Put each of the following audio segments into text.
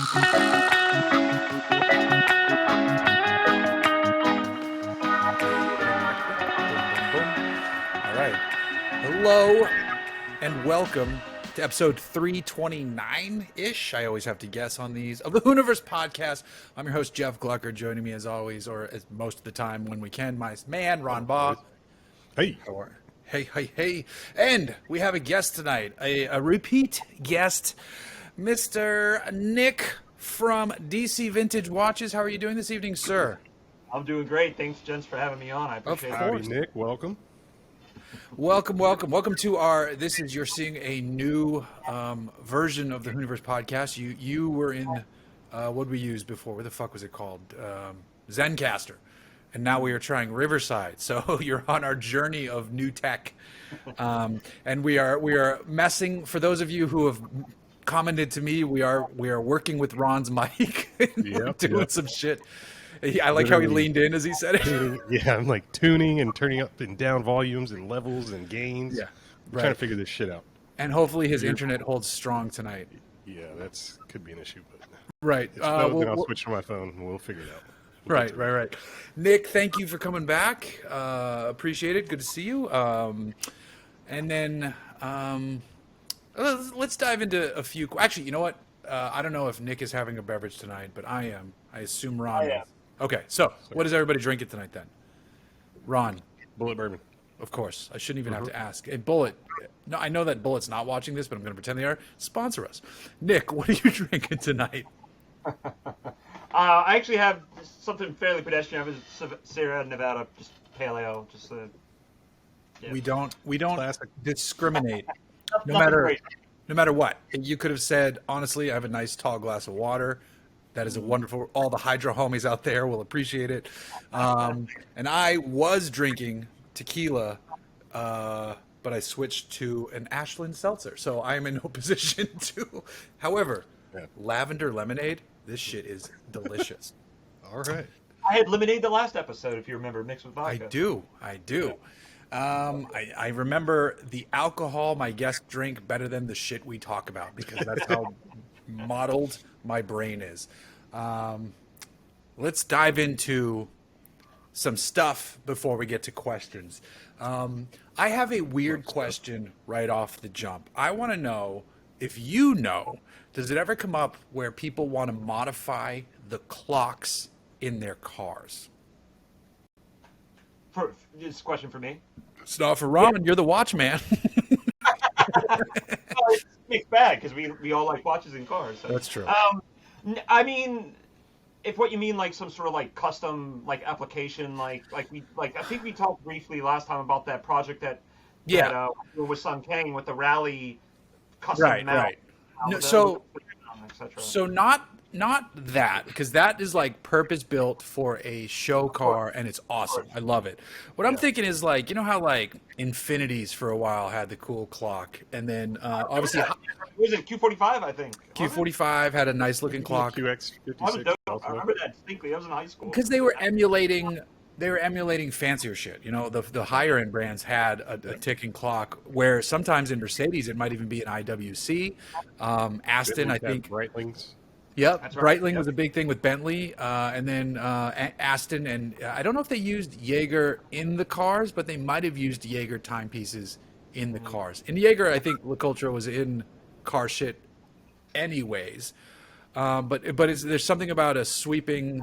All right. Hello and welcome to episode 329-ish. I always have to guess on these of the Hooniverse podcast. I'm your host, Jeff Glucker. Joining me as always, or as most of the time when we can, my man, Ron Baugh. Hey. Hey. And we have a guest tonight, a repeat guest, Mr. Nick from DC Vintage Watches. How are you doing this evening, sir? I'm doing great. Thanks, gents, for having me on. I appreciate it. Howdy, Nick. Welcome. Welcome to our, you're seeing a new version of the Hooniverse podcast. You were in, what did we use before? What the fuck was it called? Zencaster. And now we are trying Riverside. So you're on our journey of new tech. And we are messing, for those of you who have commented to me, we are working with Ron's mic. We're doing some shit. I like how he leaned in as he said it. Yeah, I'm like tuning and turning up and down volumes and levels and gains. Yeah, I'm trying to figure this shit out. And hopefully his internet holds strong tonight. Yeah, that's could be an issue, but right. then I'll switch to my phone and we'll figure it out. Right. Nick, thank you for coming back. Appreciate it. Good to see you. And then let's dive into a few. Actually, you know what? I don't know if Nick is having a beverage tonight, but I am. I assume Ron is. Okay, so what is everybody drinking tonight then? Ron. Bullet bourbon. Of course. I shouldn't even have to ask. Hey, Bullet. No, I know that Bullet's not watching this, but I'm going to pretend they are. Sponsor us. Nick, what are you drinking tonight? I actually have something fairly pedestrian. I have a Sierra Nevada, just pale ale. We don't Classic. discriminate. No matter what. You could have said, honestly, I have a nice tall glass of water. That is a wonderful. All the hydro homies out there will appreciate it. And I was drinking tequila, but I switched to an Ashland seltzer, so I am in no position to. However, lavender lemonade. This shit is delicious. All right. I had lemonade the last episode, if you remember, mixed with vodka. I do. I remember the alcohol my guests drink better than the shit we talk about, because that's how modeled my brain is. Let's dive into some stuff before we get to questions. I have a weird question right off the jump. I want to know if you know, does it ever come up where people want to modify the clocks in their cars? This question for me? It's not for Ron. You're the watchman. It's mixed bag, because we all like watches in cars. So. That's true. I mean, if what you mean like some sort of like custom like application, like I think we talked briefly last time about that project that with Sun Kang with the rally custom metal. Right. No, so not that, because that is like purpose built for a show car and it's awesome. I love it. What I'm thinking is, like, you know how like Infinities for a while had the cool clock, and then obviously was it Q45? I think Q45 had a nice looking clock. QX56. I remember that distinctly. I was in high school Because they were emulating fancier shit. You know, the higher end brands had a ticking clock, where sometimes in Mercedes it might even be an IWC. Aston, I think. Breitlings. Yep, That's right. Breitling was a big thing with Bentley, and then Aston, and I don't know if they used Jaeger in the cars, but they might have used Jaeger timepieces in the cars. In Jaeger, I think LaCultra was in car shit anyways, but there's something about a sweeping.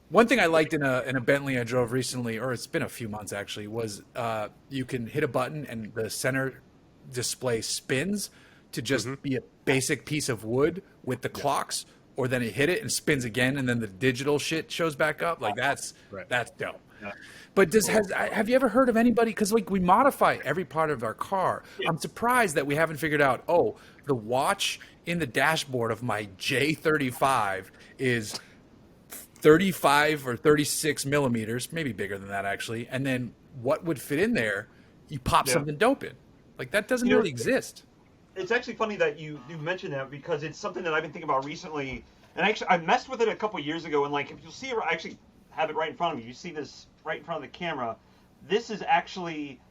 One thing I liked in a Bentley I drove recently, or it's been a few months actually, was you can hit a button and the center display spins to just be a basic piece of wood with the clocks, or then you hit it and spins again, and then the digital shit shows back up. Like that's dope. Yeah. But have you ever heard of anybody? Because like we modify every part of our car. Yeah. I'm surprised that we haven't figured out. Oh, the watch in the dashboard of my J35 is 35 or 36 millimeters, maybe bigger than that actually. And then what would fit in there? You pop something dope in. Like that doesn't really exist. It's actually funny that you mentioned that, because it's something that I've been thinking about recently. And actually, I messed with it a couple years ago. And like, if you'll see it, I actually have it right in front of me. You see this right in front of the camera. This is actually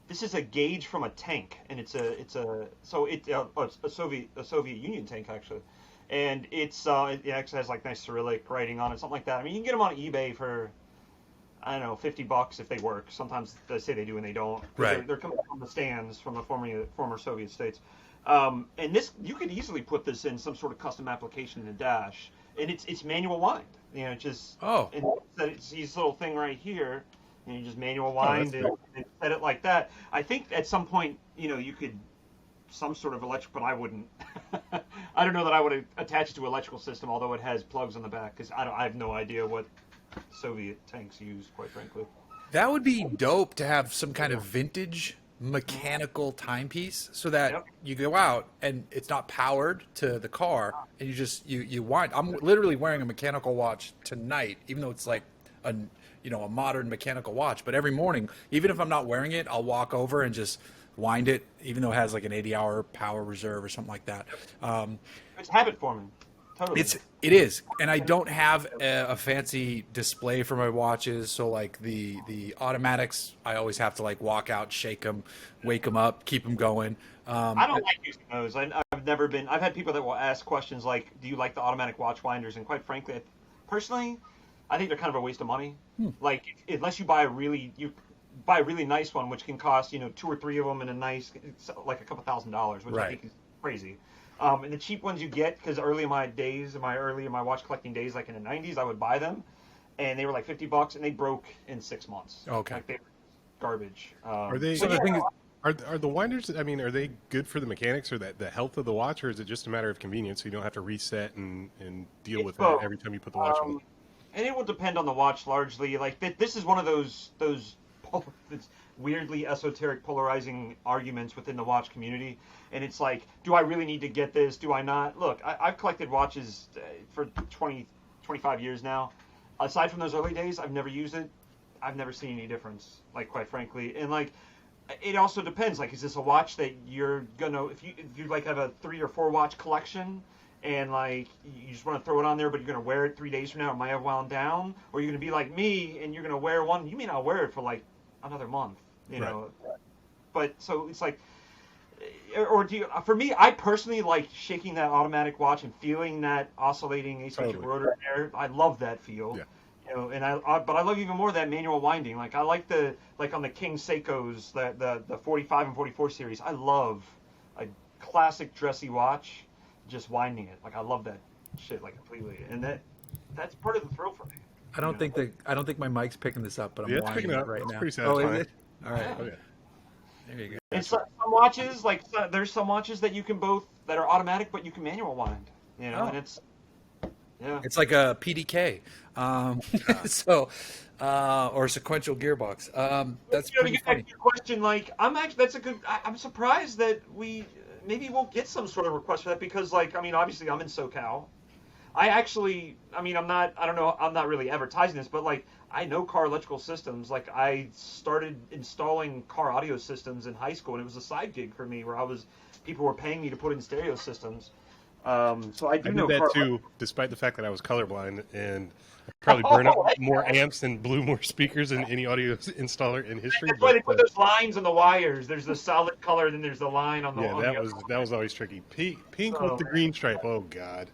this is a gauge from a tank, and it's a Soviet Union tank actually, and it actually has like nice Cyrillic writing on it, something like that. I mean, you can get them on eBay for, I don't know, $50 if they work. Sometimes they say they do and they don't. Right. They're coming from the stands from the former Soviet states. And this, you could easily put this in some sort of custom application in a dash, and it's manual wind. You know, just and it's this little thing right here, and you just manual wind and set it like that. I think at some point, you know, you could some sort of electric, but I wouldn't. I don't know that I would attach it to an electrical system, although it has plugs on the back, because I have no idea what Soviet tanks use, quite frankly. That would be dope to have some kind of vintage mechanical timepiece, so that you go out and it's not powered to the car, and you wind. I'm literally wearing a mechanical watch tonight, even though it's like a modern mechanical watch. But every morning, even if I'm not wearing it, I'll walk over and just wind it, even though it has like an 80-hour power reserve or something like that. It's habit forming. Totally. It is, and I don't have a fancy display for my watches, so like the automatics, I always have to like walk out, shake them, wake them up, keep them going. I don't like using those. I've had people that will ask questions like, do you like the automatic watch winders? And quite frankly, personally, I think they're kind of a waste of money. Like, unless you buy a really nice one, which can cost, 2 or 3 of them in a nice, like a couple $1,000s, which I think is crazy. And the cheap ones you get, because early in my watch collecting days, like in the 90s, I would buy them, and they were like $50, and they broke in 6 months. Okay. Like, they were garbage. Are they? So the thing is, are the winders? I mean, are they good for the mechanics or the health of the watch, or is it just a matter of convenience, so you don't have to reset and deal with that every time you put the watch on? And it will depend on the watch largely. Like, this is one of those weirdly esoteric, polarizing arguments within the watch community. And it's like, do I really need to get this? Do I not? Look, I've collected watches for 20, 25 years now. Aside from those early days, I've never used it. I've never seen any difference, like, quite frankly. And like, it also depends. Like, is this a watch that you're gonna, if you like have a 3 or 4 watch collection, and like you just want to throw it on there, but you're gonna wear it 3 days from now, it might have wound down, or you're gonna be like me and you're gonna wear one, you may not wear it for like another month, you know. But so it's like, or do you? For me, I personally like shaking that automatic watch and feeling that oscillating asymmetric rotor in there. I love that feel. Yeah. You know, and but I love even more that manual winding. Like, I like on the King Seikos, the 45 and 44 series. I love a classic dressy watch, just winding it. Like, I love that shit like completely, and that's part of the thrill for me. I don't think my mic's picking this up, but I'm winding it right now. Pretty satisfying. Oh, is it? All right. Yeah. Okay. There you go. And some watches, like, there's some watches that you can that are automatic, but you can manual wind. You know, and it's It's like a PDK, or a sequential gearbox. That's to pretty get funny. back to your question, like, I'm surprised that maybe we'll get some sort of request for that, because, like, I mean, obviously I'm in SoCal. I'm not really advertising this, but like, I know car electrical systems. Like, I started installing car audio systems in high school, and it was a side gig for me where people were paying me to put in stereo systems. So I did know that too, despite the fact that I was colorblind, and I probably burned up more amps and blew more speakers than any audio installer in history. That's why they put those lines on the wires. There's the solid color, then there's the line on the. Yeah, that was always tricky. Pink with the green stripe. Oh God!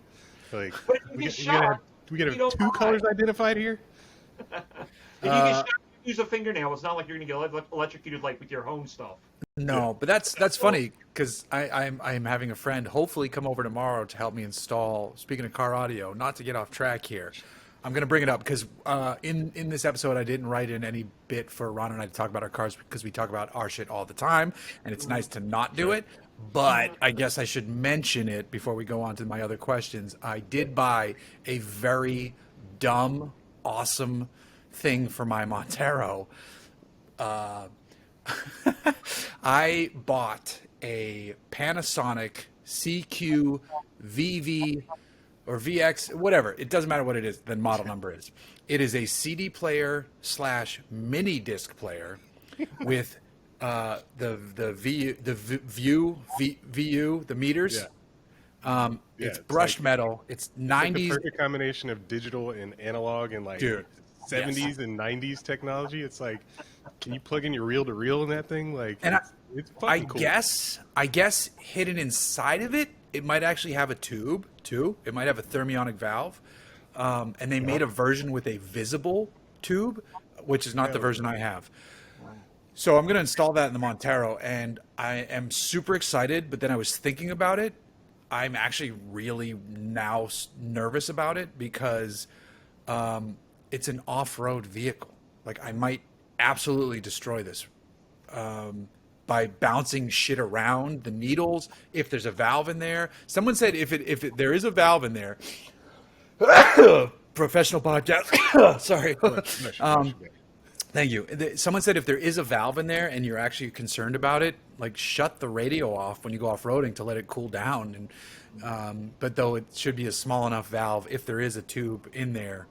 Like, we gotta have 2 colors identified here. If you get shot, use a fingernail. It's not like you're gonna get electrocuted like with your home stuff. No, but that's funny, because I'm having a friend hopefully come over tomorrow to help me install. Speaking of car audio, not to get off track here, I'm going to bring it up because in this episode I didn't write in any bit for Ron and I to talk about our cars, because we talk about our shit all the time, and it's nice to not do it. But I guess I should mention it before we go on to my other questions. I did buy a very dumb, awesome thing for my Montero. I bought a Panasonic CQ VV or VX, whatever. It doesn't matter what it is, the model number is. It is a CD player / mini disc player with the VU, the meters. Yeah. It's brushed metal. It's 90s. Like the perfect combination of digital and analog, and like, dude, 70s and 90s technology. It's like, can you plug in your reel to reel in that thing? Like, And it's I fucking cool. guess hidden inside of it, it might actually have a tube too. It might have a thermionic valve, and they made a version with a visible tube, which is not the version I have. So I'm going to install that in the Montero, and I am super excited. But then I was thinking about it. I'm actually really now nervous about it because it's an off-road vehicle. Like I might absolutely destroy this by bouncing shit around the needles. If there's a valve in there, someone said if there is a valve in there, professional podcast. Sorry. Thank you. Someone said if there is a valve in there and you're actually concerned about it, like shut the radio off when you go off-roading to let it cool down. And but though it should be a small enough valve if there is a tube in there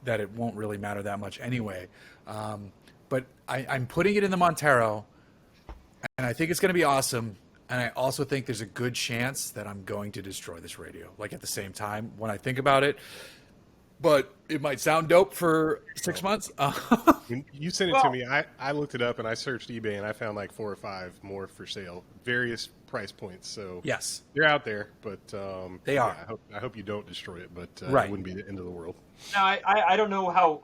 that it won't really matter that much anyway. But I'm putting it in the Montero, and I think it's going to be awesome. And I also think there's a good chance that I'm going to destroy this radio, like at the same time when I think about it. But it might sound dope for 6 months. When you sent it to me, I looked it up and I searched eBay and I found like 4 or 5 more for sale, various price points. So yes, they're out there, but they are. Yeah, I hope you don't destroy it, but right. It wouldn't be the end of the world. Now I don't know how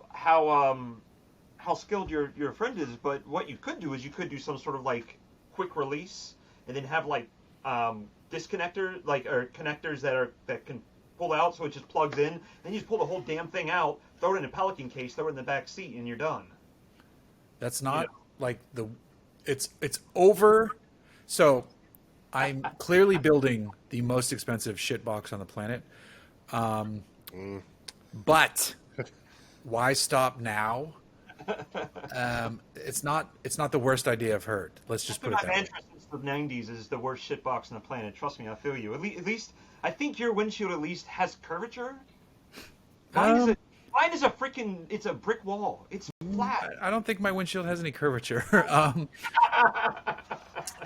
skilled your friend is, but what you could do is you could do some sort of like quick release and then have like disconnector or connectors that can pull out, so it just plugs in. Then you just pull the whole damn thing out, throw it in a Pelican case, throw it in the back seat, and you're done. That's not like it's over. So I'm clearly building the most expensive shit box on the planet. But why stop now? It's not the worst idea I've heard. Let's just put it that way. Since the 90s is the worst shit box on the planet. Trust me, I feel you. At least I think your windshield at least has curvature. Mine is a freaking, it's a brick wall. It's flat. I don't think my windshield has any curvature.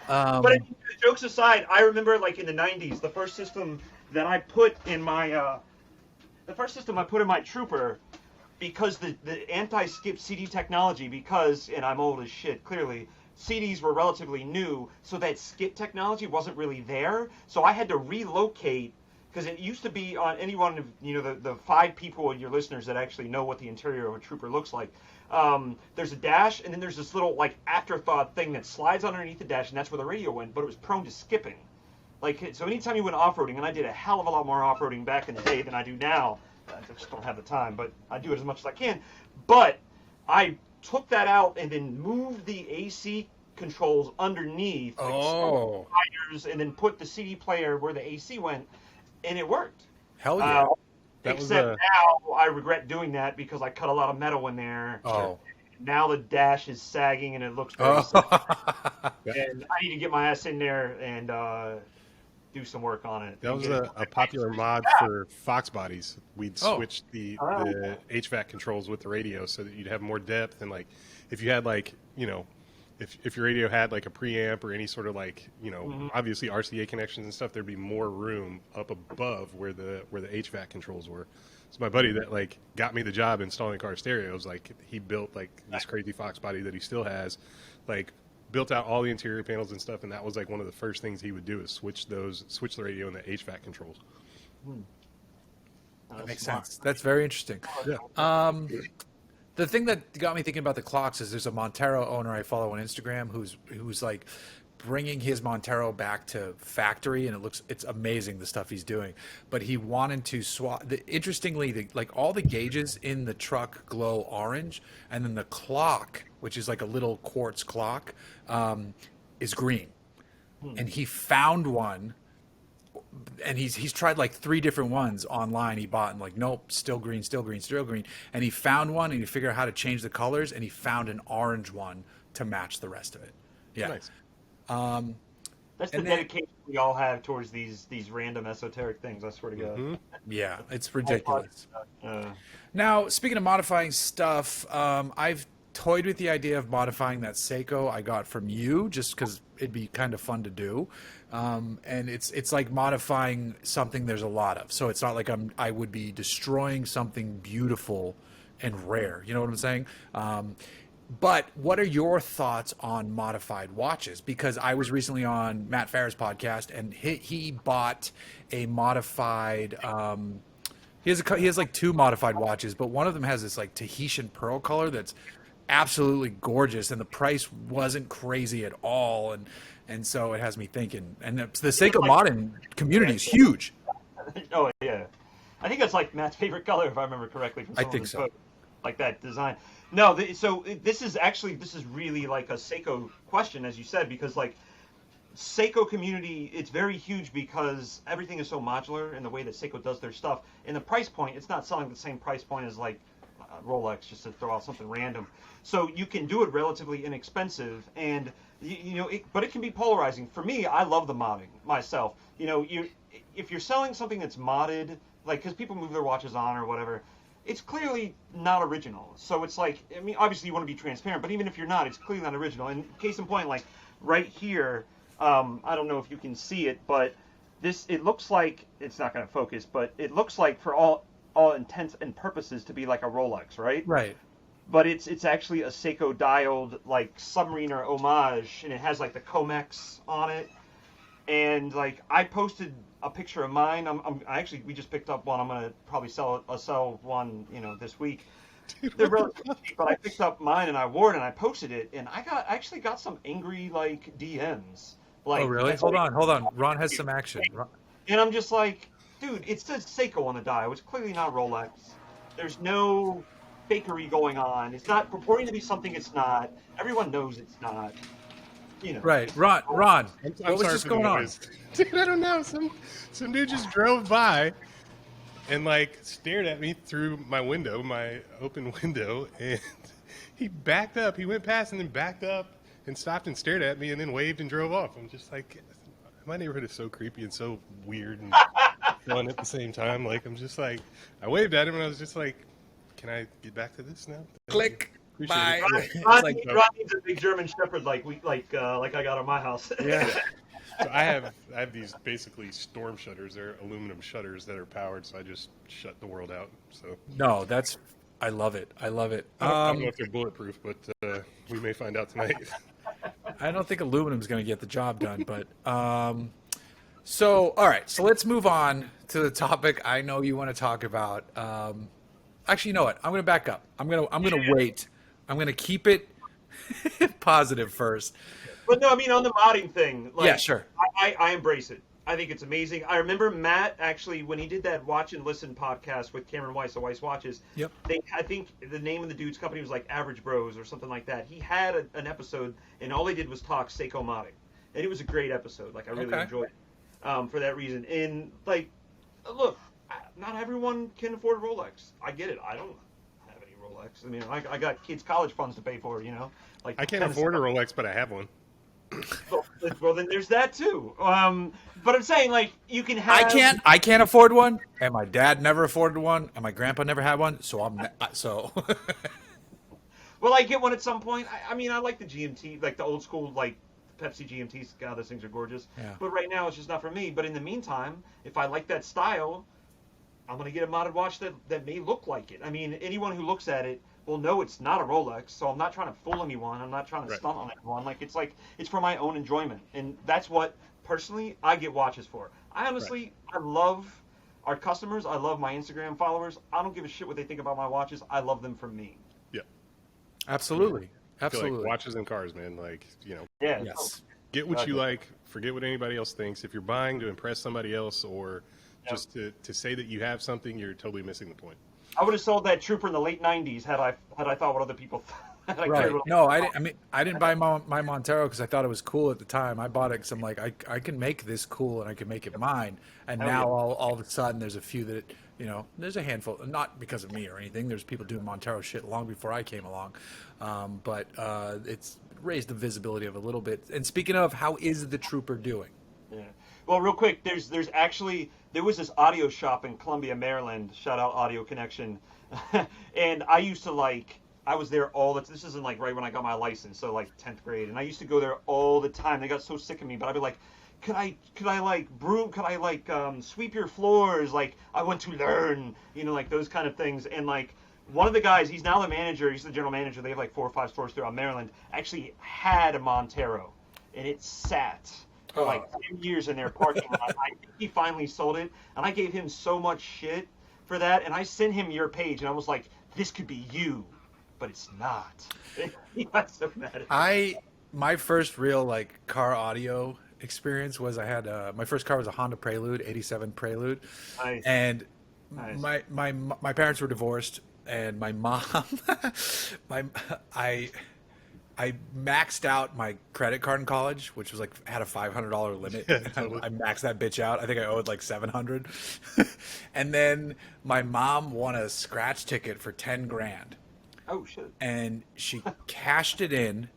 But jokes aside, I remember like in the 90s, the first system that I put in my Trooper, because the anti-skip CD technology, and I'm old as shit, clearly, CDs were relatively new, so that skip technology wasn't really there. So I had to relocate, because it used to be on any one of the 5 people in your listeners that actually know what the interior of a Trooper looks like. There's a dash, and then there's this little like afterthought thing that slides underneath the dash, and that's where the radio went. But it was prone to skipping. Like, so anytime you went off-roading, and I did a hell of a lot more off-roading back in the day than I do now. I just don't have the time, but I do it as much as I can. But I took that out and then moved the AC controls underneath, sliders, and then put the CD player where the AC went, and it worked. Hell yeah! Except now I regret doing that because I cut a lot of metal in there. Oh. Now the dash is sagging and it looks very sad. And I need to get my ass in there and do some work on it. That was a popular mod for Fox bodies. We'd switch the HVAC controls with the radio so that you'd have more depth, and like if you had like if your radio had like a preamp or any sort of like obviously RCA connections and stuff, there'd be more room up above where the HVAC controls were. So my buddy that like got me the job installing car stereos, like he built like this crazy Fox body that he still has, like built out all the interior panels and stuff, and that was like one of the first things he would do is switch the radio and the HVAC controls. That makes sense. That's very interesting. Yeah. The thing that got me thinking about the clocks is there's a Montero owner I follow on Instagram who's like bringing his Montero back to factory, and it's amazing the stuff he's doing. But he wanted to swap. Interestingly, like all the gauges in the truck glow orange, and then the clock, which is like a little quartz clock, is green. And he found one. And he's tried like 3 different ones online he bought, and like, nope, still green. And he found one, and he figured out how to change the colors, and he found an orange one to match the rest of it. Yeah. Nice. That's the dedication we all have towards these random esoteric things, I swear to God. Yeah, it's ridiculous. Now, speaking of modifying stuff, I've toyed with the idea of modifying that Seiko I got from you, just because it'd be kind of fun to do. And it's like modifying something there's a lot of. So it's not like I would be destroying something beautiful and rare. You know what I'm saying? But what are your thoughts on modified watches? Because I was recently on Matt Farah's podcast, and he bought a modified. He has like two modified watches, but one of them has this like Tahitian pearl color that's absolutely gorgeous, and the price wasn't crazy at all, and so it has me thinking. And the Seiko modern community is huge. Oh yeah, I think that's like Matt's favorite color, if I remember correctly. From I think so. Like that design. No, so this is really like a Seiko question, as you said, because like Seiko community, it's very huge because everything is so modular in the way that Seiko does their stuff. And the price point, it's not selling the same price point as like Rolex, just to throw out something random. So you can do it relatively inexpensive, and but it can be polarizing. For me, I love the modding myself. If you're selling something that's modded, like because people move their watches on or whatever, it's clearly not original. So it's like, I mean, obviously you want to be transparent, but even if you're not, it's clearly not original. And case in point, like right here. I don't know if you can see it, but it looks like, it's not going to focus, but it looks like for all intents and purposes to be like a Rolex, right? Right. But it's actually a Seiko dialed like submariner homage, and it has like the Comex on it. And like I posted a picture of mine. We just picked up one. I'm gonna probably sell one, this week. They're relatively cheap, but I picked up mine and I wore it and I posted it, and I actually got some angry like DMs. Like, oh really? Hold on. Ron has some action. And I'm just like, dude, it says Seiko on the dial. It's clearly not Rolex. There's no fakery going on. It's not purporting to be something it's not. Everyone knows it's not. Right, Ron. What was just going on? Dude, I don't know. Some dude just drove by and like stared at me through my open window, and he backed up. He went past and then backed up and stopped and stared at me and then waved and drove off. I'm just like, my neighborhood is so creepy and so weird and fun at the same time. Like, I'm just like, I waved at him and I was just like, can I get back to this now? Click. Bye. Ron needs a big German Shepherd like I got on my house. Yeah. So I have these basically storm shutters. They're aluminum shutters that are powered, so I just shut the world out. So no, I love it. I don't know if they're bulletproof, but we may find out tonight. I don't think aluminum's going to get the job done, but so all right. So let's move on to the topic I know you want to talk about. Actually, you know what? I'm going to back up. I'm going to wait. I'm going to keep it positive first. But no, I mean on the modding thing. Like, yeah, sure. I embrace it. I think it's amazing. I remember Matt actually when he did that Watch and Listen podcast with Cameron Weiss of Weiss Watches. Yep. I think the name of the dude's company was like Average Bros or something like that. He had an episode, and all they did was talk Seiko modding, and it was a great episode. Like I really enjoyed it for that reason. And like, look, not everyone can afford Rolex. I get it. I don't have any Rolex. I mean, I got kids' college funds to pay for. Like I can't afford a Rolex, but I have one. Well, then there's that too. But I'm saying, like, you can have. I can't afford one, and my dad never afforded one, and my grandpa never had one. So Well, I get one at some point. I mean, I like the GMT, like the old school, like Pepsi GMTs. God, those things are gorgeous. Yeah. But right now, it's just not for me. But in the meantime, if I like that style, I'm gonna get a modded watch that may look like it. I mean, anyone who looks at it will know it's not a Rolex, so I'm not trying to fool anyone. I'm not trying to stunt on anyone. Like it's for my own enjoyment, and that's what personally I get watches for. I honestly I love our customers. I love my Instagram followers. I don't give a shit what they think about my watches. I love them for me. Yeah, absolutely. I feel like watches and cars, man. Like Yeah. Yes. Get what you like. Forget what anybody else thinks. If you're buying to impress somebody else or just to say that you have something, you're totally missing the point. I would have sold that Trooper in the late '90s had I thought what other people thought. Right. No, I mean, I didn't buy my Montero because I thought it was cool at the time. I bought it because I'm like, I can make this cool and I can make it mine. And now all of a sudden, there's a few that there's a handful. Not because of me or anything. There's people doing Montero shit long before I came along, but it's raised the visibility of it a little bit. And speaking of, how is the Trooper doing? Yeah. Well, real quick, there was this audio shop in Columbia, Maryland. Shout out Audio Connection. And I was there this isn't like right when I got my license, so like 10th grade. And I used to go there all the time. They got so sick of me, but I'd be like, could I like broom? Could I like sweep your floors? Like I want to learn, like those kind of things. And like one of the guys, he's now the manager. He's the general manager. They have like 4 or 5 stores throughout Maryland. Actually had a Montero, and it sat for like 10 years in their parking lot. I think he finally sold it, and I gave him so much shit for that. And I sent him your page, and I was like, "This could be you, but it's not." He got so mad at me. My first real like car audio experience was I had my first car was a Honda Prelude, 87 Prelude. Nice. And Nice. my parents were divorced, and my mom I maxed out my credit card in college, which was like had a $500 limit. Yeah, totally. I maxed that bitch out. I think I owed like 700. And then my mom won a scratch ticket for 10 grand. Oh shit. And she cashed it in,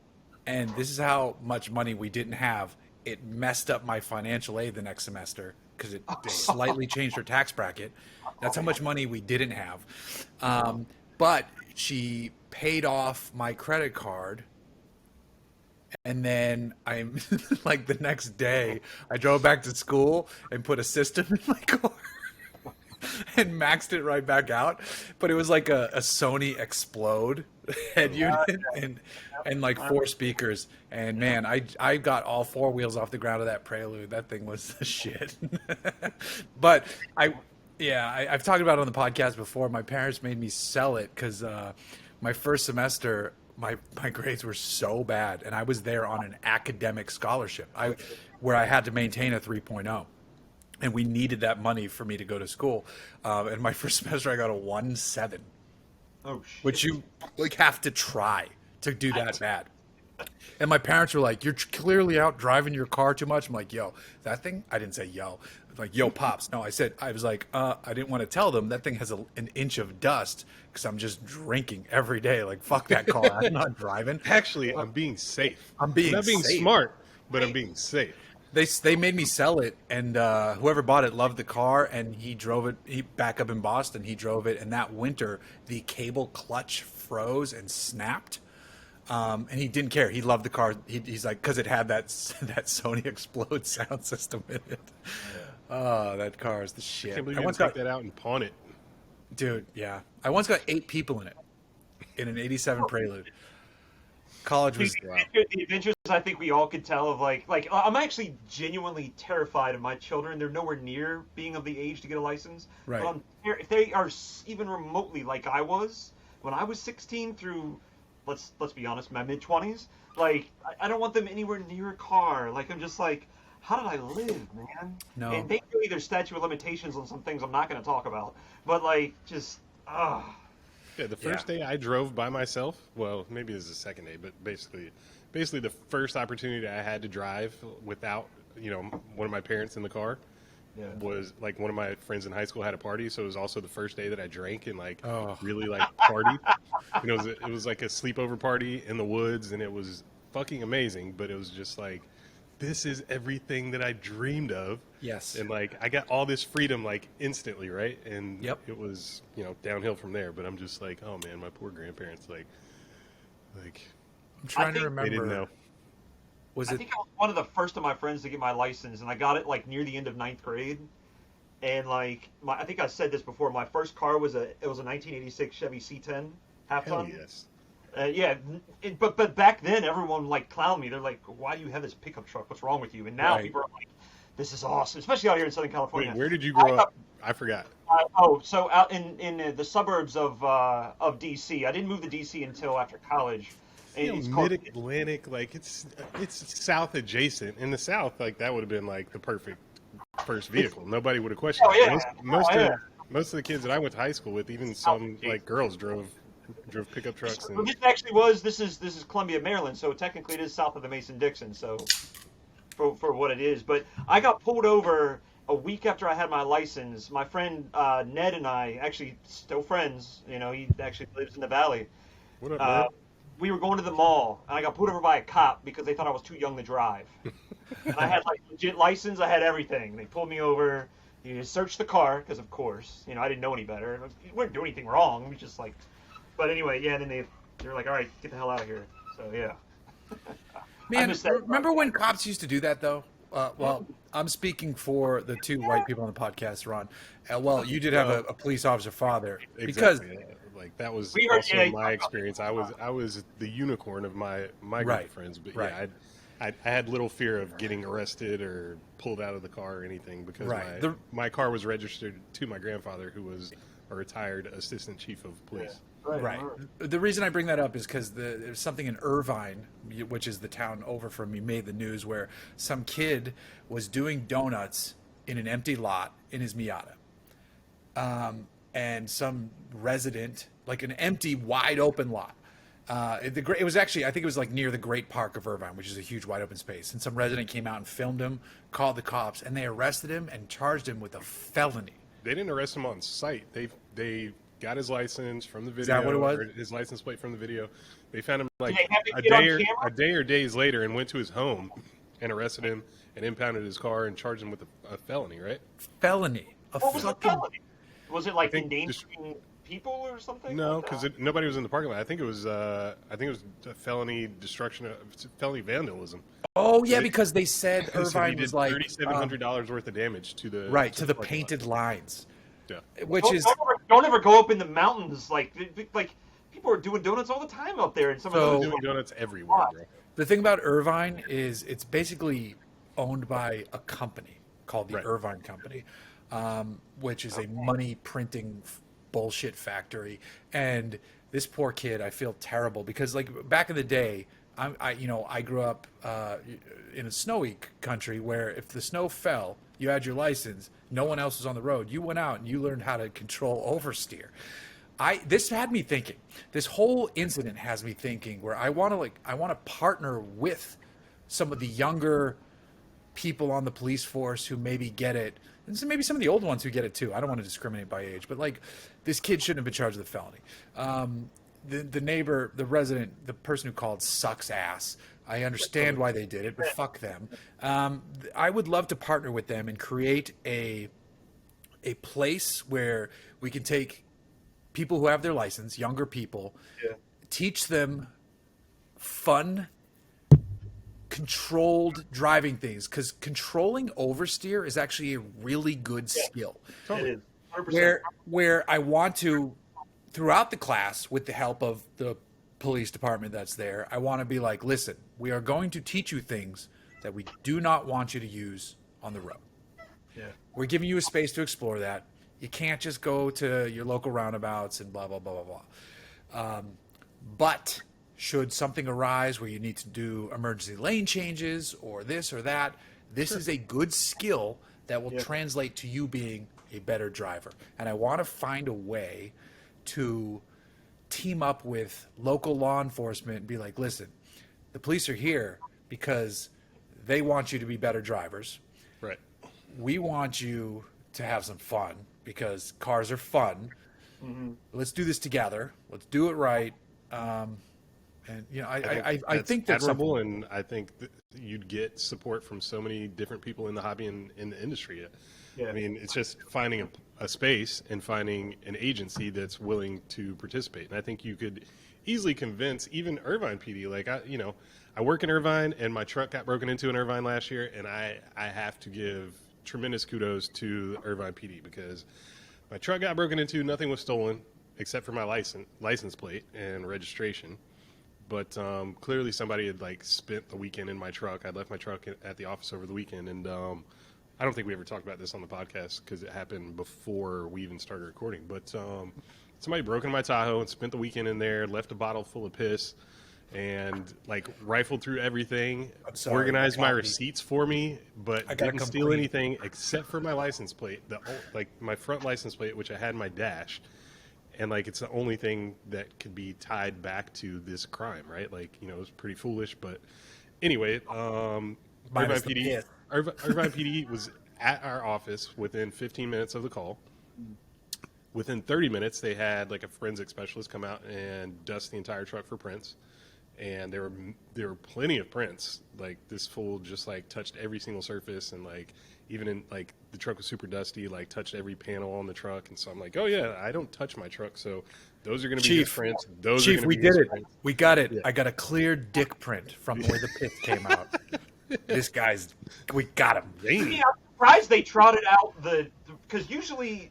and this is how much money we didn't have. It messed up my financial aid the next semester because it slightly changed her tax bracket. That's how much money we didn't have. But she paid off my credit card, and then I'm like the next day I drove back to school and put a system in my car and maxed it right back out. But it was like a Sony Explode head unit and like 4 speakers. And man, I got all 4 wheels off the ground of that Prelude. That thing was the shit. But I've talked about it on the podcast before. My parents made me sell it because my first semester, my grades were so bad, and I was there on an academic scholarship where I had to maintain a 3.0. And we needed that money for me to go to school. And my first semester, I got a 1.7. Oh shit. Which you like have to try to do that bad. And my parents were like, "You're clearly out driving your car too much." I'm like, "Yo, that thing." I didn't say yo. Like, "Yo, pops." No, I was like, I didn't want to tell them that thing has an inch of dust because I'm just drinking every day. Like, fuck that car. I'm not driving. Actually, I'm being safe. I'm being not being safe. smart, but I'm being safe. They made me sell it, and whoever bought it loved the car, and he drove it. He back up in Boston. He drove it, and that winter the cable clutch froze and snapped. And he didn't care. He loved the car. He's like, because it had that Sony Explode sound system in it. Oh, that car is the shit. I can't believe I you once didn't got, take that out and pawn it. dude, yeah. I once got 8 people in it, in an 87 Prelude. College was The adventures I think we all could tell of like I'm actually genuinely terrified of my children. They're nowhere near being of the age to get a license. Right. But if they are even remotely like I was when I was 16 through, let's be honest, my mid 20s. Like I don't want them anywhere near a car. Like I'm just like, how did I live, man? No. And they give me their statute of limitations on some things I'm not going to talk about. But like just Yeah, the first day I drove by myself, well, maybe it was the second day, but basically the first opportunity I had to drive without, one of my parents in the car was like one of my friends in high school had a party, so it was also the first day that I drank and really like partied. It was like a sleepover party in the woods, and it was fucking amazing, but it was just like, this is everything that I dreamed of. Yes. And like I got all this freedom like instantly, right? And Yep. it was, downhill from there. But I'm just like, oh man, my poor grandparents, like I'm trying to think- remember. they didn't know. Was I it? think I was one of the first of my friends to get my license, and I got it like near the end of 9th grade. And like, I think I said this before. My first car was a 1986 Chevy C10 half Hell ton. yes. But back then everyone like clowned me. They're like, "Why do you have this pickup truck? What's wrong with you?" And now Right. people are like, "This is awesome," especially out here in Southern California. Wait, where did you grow up? I forgot. So out in the suburbs of DC. I didn't move to DC until after college. It's called- Mid-Atlantic, like it's south adjacent. In the south, like that would have been like the perfect first vehicle. Nobody would have questioned. Oh, yeah. It. Most of the kids that I went to high school with, even some like girls drove pickup trucks. This actually was. This is Columbia, Maryland. So technically, it is south of the Mason-Dixon. So for what it is, but I got pulled over a week after I had my license. My friend Ned and I, actually still friends. He actually lives in the valley. What up, man? We were going to the mall, and I got pulled over by a cop because they thought I was too young to drive. And I had like legit license. I had everything. They pulled me over. You searched the car because, of course, I didn't know any better. We weren't doing anything wrong. We just like. But anyway, yeah. And then they were like, "All right, get the hell out of here." So yeah. Man, remember when cops used to do that though? Well, I'm speaking for the 2 white people on the podcast, Ron. Well, you did have a police officer father because Exactly. Like that was We heard- also yeah, my experience. I was the unicorn of my group Right. of friends, but Right. yeah, I had little fear of getting arrested or pulled out of the car or anything because Right. my car was registered to my grandfather, who was a retired assistant chief of police. Right. The reason I bring that up is because there's something in Irvine, which is the town over from me, made the news where some kid was doing donuts in an empty lot in his Miata. And some resident, like an empty, wide open lot. It was actually, I think it was like near the Great Park of Irvine, which is a huge wide open space. And some resident came out and filmed him, called the cops, and they arrested him and charged him with a felony. They didn't arrest him on site. They got his license from the video. Is that what it was? Or his license plate from the video. They found him like Did they have the a kid on day camera? a day or days later and went to his home and arrested him and impounded his car and charged him with a felony, right? Felony. What was the felony? Was it like think endangering people or something? No, like that? because nobody was in the parking lot. I think it was a felony destruction, felony vandalism. Oh, yeah, because they said So he Irvine did was like $3,700 worth of damage to the to the parking lot. painted lines, Yeah. which Don't, is don't ever go up in the mountains. Like people are doing donuts all the time out there, and some So- of They're those. doing donuts everywhere, bro. the thing about Irvine is it's basically owned by a company called the Right. Irvine Company, which is a money printing bullshit factory. And this poor kid, I feel terrible because like back in the day, I grew up in a snowy country where if the snow fell, you had your license, no one else was on the road. You went out and you learned how to control oversteer. This had me thinking. This whole incident has me thinking where I want to partner with some of the younger people on the police force who maybe get it, and so maybe some of the old ones who get it too. I don't want to discriminate by age, but like this kid shouldn't have been charged with a felony. The neighbor, the resident, the person who called sucks ass. I understand why they did it, but fuck them. I would love to partner with them and create a place where we can take people who have their license, younger people, teach them fun, controlled driving things, because controlling oversteer is actually a really good skill. It is 100%. Where I want to, throughout the class, with the help of the police department that's there, I want to be like, listen, we are going to teach you things that we do not want you to use on the road. Yeah. We're giving you a space to explore that. You can't just go to your local roundabouts and blah, blah, blah, blah, blah. But should something arise where you need to do emergency lane changes or this or that, this is a good skill that will translate to you being a better driver. And I want to find a way to team up with local law enforcement and be like, listen, the police are here because they want you to be better drivers. Right. We want you to have some fun because cars are fun. Mm-hmm. Let's do this together. Let's do it right. And you know, I think that's admirable, something. and I think that you'd get support from so many different people in the hobby and in the industry. Yeah. I mean, it's just finding a space and finding an agency that's willing to participate. And I think you could easily convince even Irvine PD. Like I work in Irvine, and my truck got broken into in Irvine last year, and I have to give tremendous kudos to Irvine PD because my truck got broken into. Nothing was stolen except for my license plate and registration. But clearly somebody had like spent the weekend in my truck. I'd left my truck at the office over the weekend, and I don't think we ever talked about this on the podcast because it happened before we even started recording. But somebody broke into my Tahoe and spent the weekend in there, left a bottle full of piss, and like rifled through everything, organized my receipts for me, but didn't steal anything except for my license plate, like my front license plate, which I had in my dash. And like it's the only thing that could be tied back to this crime, right? Like, you know, it was pretty foolish, but anyway, Irvine PD was at our office within 15 minutes of the call. Within 30 minutes, they had like a forensic specialist come out and dust the entire truck for prints. And there were plenty of prints. Like this fool just like touched every single surface, and like even in like the truck was super dusty, like touched every panel on the truck. And so I'm like, oh yeah, I don't touch my truck, so those are going to be his prints. Chief, we did it. We got it. Yeah. I got a clear dick print from where the piss came out. We got him. I'm surprised they trotted out because usually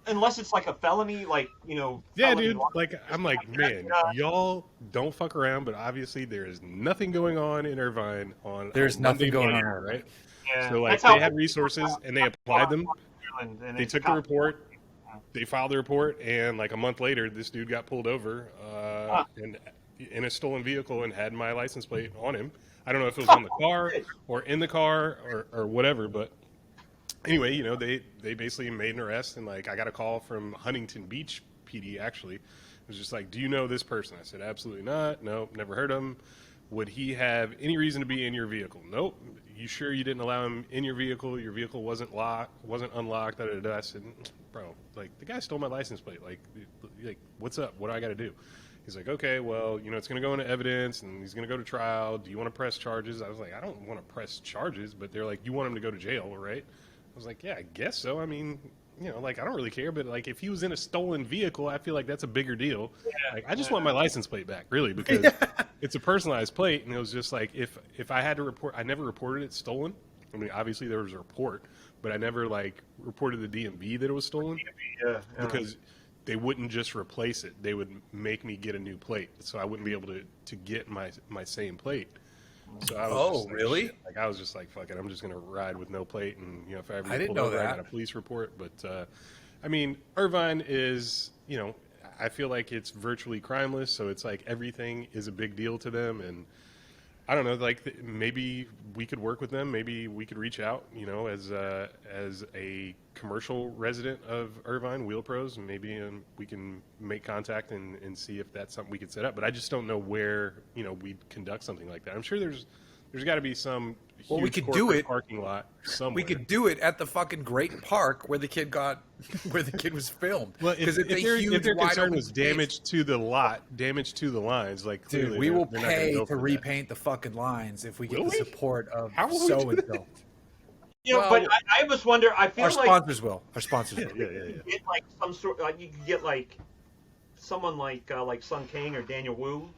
unless it's like a felony, like Yeah, felony dude. law. Like, I'm like, man, y'all don't fuck around, but obviously there is nothing going on in Irvine on There's a nothing Monday going morning, on. right? Yeah, So, like, that's how they had resources and they applied them. And They it's took the report, they filed the report, and like a month later, this dude got pulled over and in a stolen vehicle and had my license plate on him. I don't know if it was on the car or in the car or whatever, but anyway, they basically made an arrest, and like I got a call from Huntington Beach PD. Actually, it was just like, "Do you know this person?" I said, "Absolutely not. Nope, never heard of him. Would he have any reason to be in your vehicle?" "Nope." "You sure you didn't allow him in your vehicle? Your vehicle wasn't unlocked." Da, da, da. I said, "Bro, like the guy stole my license plate. Like, what's up? What do I got to do?" He's like, "Okay, well, it's going to go into evidence, and he's going to go to trial. Do you want to press charges?" I was like, "I don't want to press charges," but they're like, "You want him to go to jail, right?" I was like, "Yeah, I guess so. I mean, like I don't really care, but like if he was in a stolen vehicle, I feel like that's a bigger deal. Like I just want my license plate back, really, because it's a personalized plate, and it was just like if I had to report, I never reported it stolen. I mean, obviously there was a report, but I never like reported the DMV that it was stolen because they wouldn't just replace it; they would make me get a new plate, so I wouldn't be able to get my same plate. So I was just like, really? shit. Like I was just like, fuck it, I'm just gonna ride with no plate, and if I ever I get didn't pulled know over, I that. got a police report. But I mean, Irvine is, I feel like it's virtually crimeless, so it's like everything is a big deal to them, and I don't know, like maybe we could work with them. Maybe we could reach out, as a commercial resident of Irvine, Wheel Pros, and maybe we can make contact and see if that's something we could set up. But I just don't know where we'd conduct something like that. I'm sure there's got to be some huge Well, we could do corporate it. parking lot somewhere. We could do it at the fucking Great Park where the kid was filmed. Well, if their wide concern open was space. damage to the lot, damage to the lines, like Dude, clearly we will they're not gonna pay go to for that. repaint the fucking lines if we get Will the we? support of How will we so do and that? so. but Well, I almost wonder. I feel Our like sponsors will. Our sponsors will. Yeah. you get like some sort, like you could get like someone like Sun King or Daniel Wu,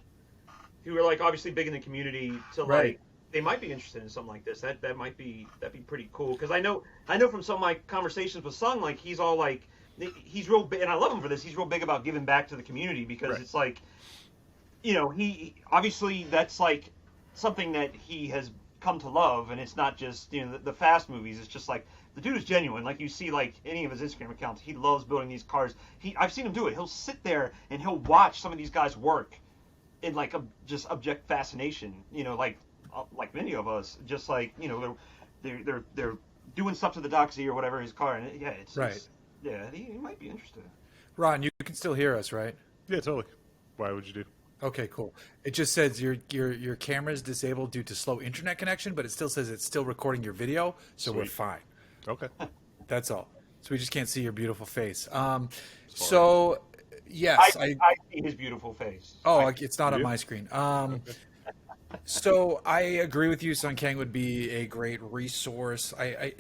who are like obviously big in the community. To like, Right. they might be interested in something like this. That'd be pretty cool. Because I know from some of my conversations with Sung, like he's all like he's real big, and I love him for this. He's real big about giving back to the community because Right. it's like, he obviously that's like something that he has come to love, and it's not just the fast movies. It's just like the dude is genuine. Like you see like any of his Instagram accounts, he loves building these cars. I've seen him do it. He'll sit there and he'll watch some of these guys work in like just object fascination. Like many of us, just like they're doing stuff to the Doxy or whatever his car, and Right. He might be interested. Ron, you can still hear us, right? Yeah, totally. Why would you do? Okay, cool. It just says your camera is disabled due to slow internet connection, but it still says it's still recording your video, so we're Sweet. fine. Okay. That's all. So we just can't see your beautiful face. So yes, I see his beautiful face. it's not on You? my screen. So I agree with you. Sun Kang would be a great resource. I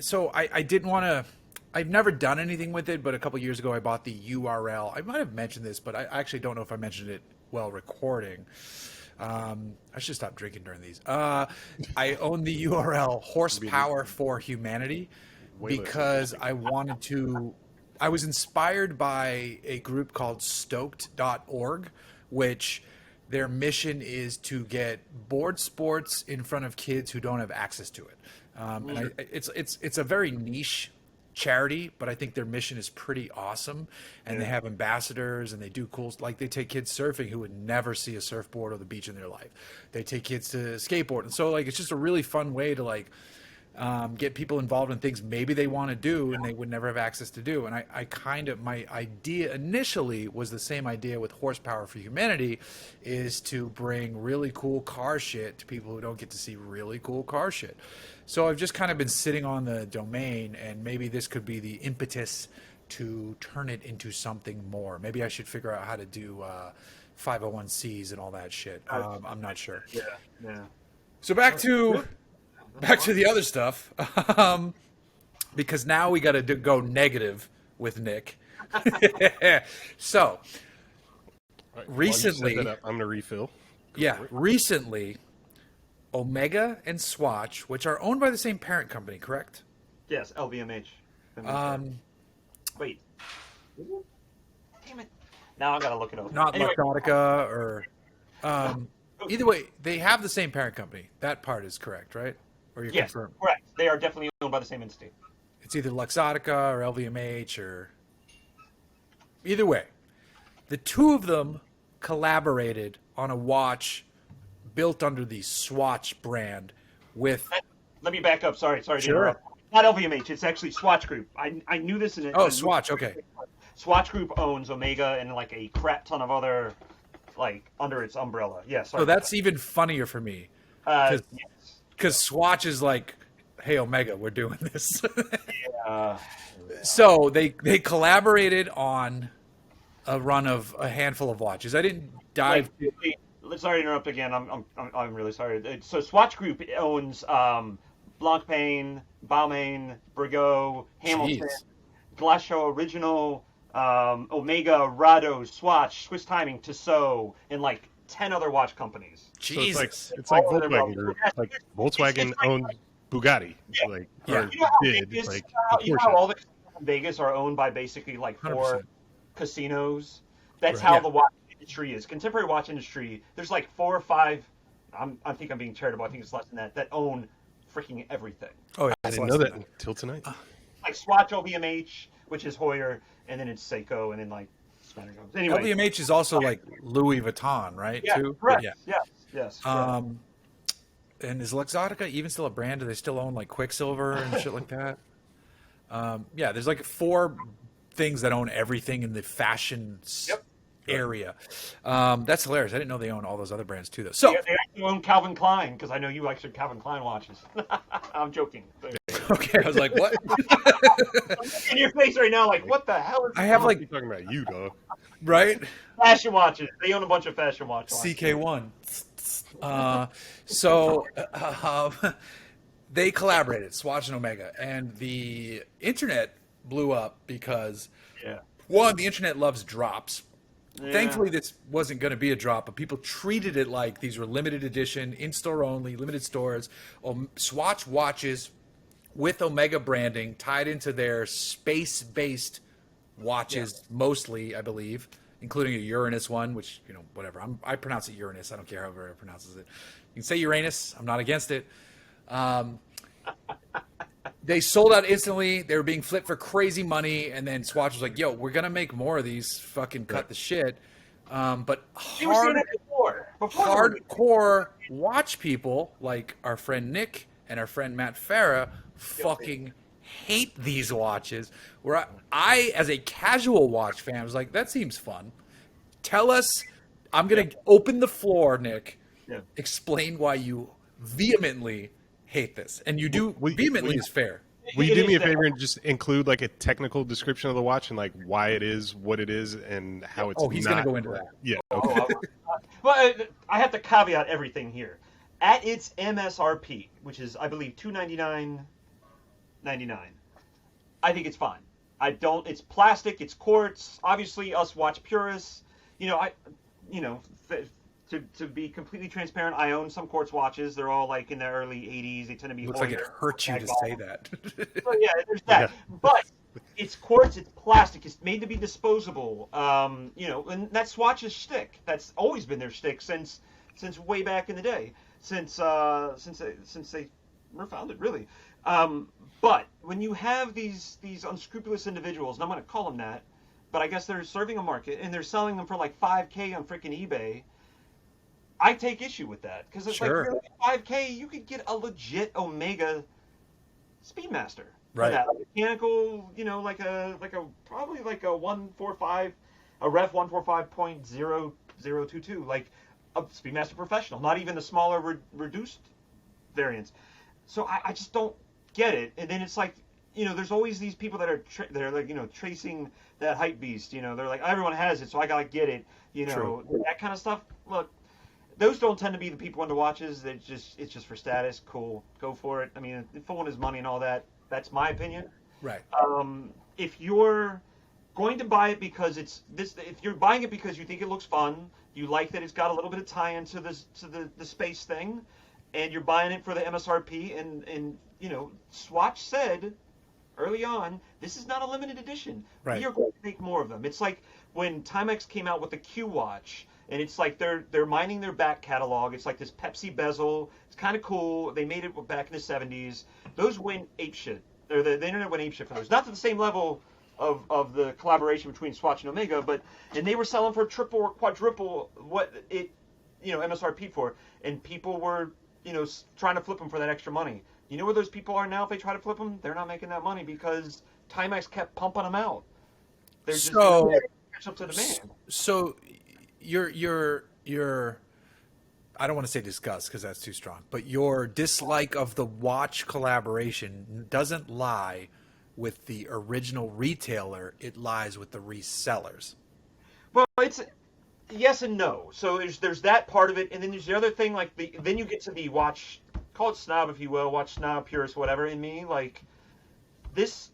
didn't want to. I've never done anything with it, but a couple years ago I bought the URL. I might have mentioned this, but I actually don't know if I mentioned it while recording. I should stop drinking during these. I own the URL Horsepower for Humanity because I wanted to. I was inspired by a group called Stoked.org, which their mission is to get board sports in front of kids who don't have access to it. And it's a very niche charity, but I think their mission is pretty awesome. And they have ambassadors, and they do cool, like they take kids surfing who would never see a surfboard or the beach in their life. They take kids to skateboard, and so like it's just a really fun way to like get people involved in things maybe they want to do and they would never have access to do. And I kind of, my idea initially was the same idea with Horsepower for Humanity, is to bring really cool car shit to people who don't get to see really cool car shit. So I've just kind of been sitting on the domain, and maybe this could be the impetus to turn it into something more. Maybe I should figure out how to do 501Cs and all that shit. I'm not sure. Yeah. So back to the other stuff, because now we got to go negative with Nick. So Right, recently, while you set that up, I'm gonna refill. recently, Omega and Swatch, which are owned by the same parent company, correct? Yes, LVMH. Um, Wait. Now I gotta look it up. not Anyway, Luxottica or. Either way, they have the same parent company. That part is correct, right? Or you're yes, confirmed? correct. They are definitely owned by the same entity. It's either Luxottica or LVMH or. Either way, the two of them collaborated on a watch built under the Swatch brand with. Let me back up. Sorry to Sure. interrupt. Not LVMH. It's actually Swatch Group. I knew this in it. Oh, Swatch. Okay. Swatch Group owns Omega and like a crap ton of other, like under its umbrella. Yes. So that's even funnier for me yes. because Swatch is like, "Hey, Omega, we're doing this." Yeah. So they collaborated on a run of a handful of watches. I didn't dive. Sorry to interrupt again. I'm really sorry. So Swatch Group owns Blancpain, Balmain, Brigot, Hamilton, Jeez. Glacial Original, Omega, Rado, Swatch, Swiss Timing, Tissot, and like 10 other watch companies. Jesus. It's like All of their Volkswagen brothers. Group. Yes, Like it's Volkswagen like- owns Bugatti. Yeah. Like Yeah. or You know how did Vegas, like you know a how portion. all the casinos in Vegas are owned by basically like 4 100%. casinos? That's Right. how Yeah. the watch industry is. Contemporary watch industry, there's like 4 or 5, I think I'm being charitable, I think it's less than that own freaking everything. Oh, yeah, I it's didn't less know than that until tonight. Like Swatch LVMH, which is Hoyer, and then it's Seiko, and then like Spanner Jones. Anyway, LVMH is also like Louis Vuitton, right? yeah, Too. correct. Yeah. Yes. And is Luxottica even still a brand? Do they still own like Quicksilver and shit like that? Yeah, there's like 4 things that own everything in the fashion Yep. area. That's hilarious. I didn't know they own all those other brands too, though. So They actually own Calvin Klein, because I know you like your Calvin Klein watches. I'm joking. okay, I was like, what? In your face right now, like, what the hell is I have What are you like talking about you, dog? right fashion watches? They own a bunch of fashion watch lines. CK1. So they collaborated, Swatch and Omega, and the internet blew up because Yeah. one, the internet loves drops. Yeah. Thankfully, this wasn't going to be a drop, but people treated it like these were limited edition, in-store only, limited stores. Swatch watches with Omega branding tied into their space-based watches, mostly, I believe, including a Uranus one, which, you know, whatever. I pronounce it Uranus. I don't care however it pronounces it. You can say Uranus. I'm not against it. They sold out instantly. They were being flipped for crazy money, and then Swatch was like, "Yo, we're gonna make more of these. Fucking cut the shit." But You were saying that before hardcore watch people like our friend Nick and our friend Matt Farah fucking hate these watches. Where I, as a casual watch fan, was like, "That seems fun." Tell us. I'm gonna open the floor, Nick. Yeah. Explain why you vehemently hate this, and you do vehemently is fair. Will you It do is me a that- favor and just include like a technical description of the watch and like why it is what it is and how it's Oh, he's gonna not- go into that. Yeah. Oh, Okay. well, I have to caveat everything here. At its MSRP, which is, I believe, $299.99, I think it's fine. I don't. It's plastic. It's quartz. Obviously, us watch purists. To be completely transparent, I own some quartz watches. They're all like in the early '80s. They tend to be. Looks like it Hoyer, hurts you to Seikos. say that. So yeah, there's that. But it's quartz, it's plastic, it's made to be disposable. And that's Swatch's shtick. That's always been their shtick since way back in the day, since they were founded, really. But when you have these unscrupulous individuals, and I'm going to call them that, but I guess they're serving a market and they're selling them for like $5K on freaking eBay. I take issue with that because it's Sure. like really $5K, you could get a legit Omega Speedmaster. For Right. that. Like mechanical, probably like a 145, a Ref 145.0022, like a Speedmaster Professional, not even the smaller reduced variants. So I just don't get it. And then it's like, there's always these people that are tracing that hype beast. They're like, everyone has it, so I gotta get it. True. That kind of stuff. Look, those don't tend to be the people into watches. It's just for status. Cool, go for it. I mean, if one is money and all that, that's my opinion. Right. If you're going to buy it because if you're buying it because you think it looks fun, you like that it's got a little bit of tie-in to the space thing, and you're buying it for the MSRP, and Swatch said early on, this is not a limited edition. Right. We are going to make more of them. It's like when Timex came out with the Q watch, and it's like they're mining their back catalog. It's like this Pepsi bezel. It's kind of cool. They made it back in the 70s. Those went apeshit. Or the internet went apeshit for those. Not to the same level of the collaboration between Swatch and Omega, and they were selling for triple or quadruple what it, MSRP for, and people were, trying to flip them for that extra money. You know where those people are now if they try to flip them? They're not making that money because Timex kept pumping them out. They're just catch up to demand. So your I don't want to say disgust because that's too strong, but your dislike of the watch collaboration doesn't lie with the original retailer, it lies with the resellers. Well, it's yes and no. So there's that part of it, and then there's the other thing. Like then you get to the watch, call it snob if you will, watch snob, purist, whatever. In me, like this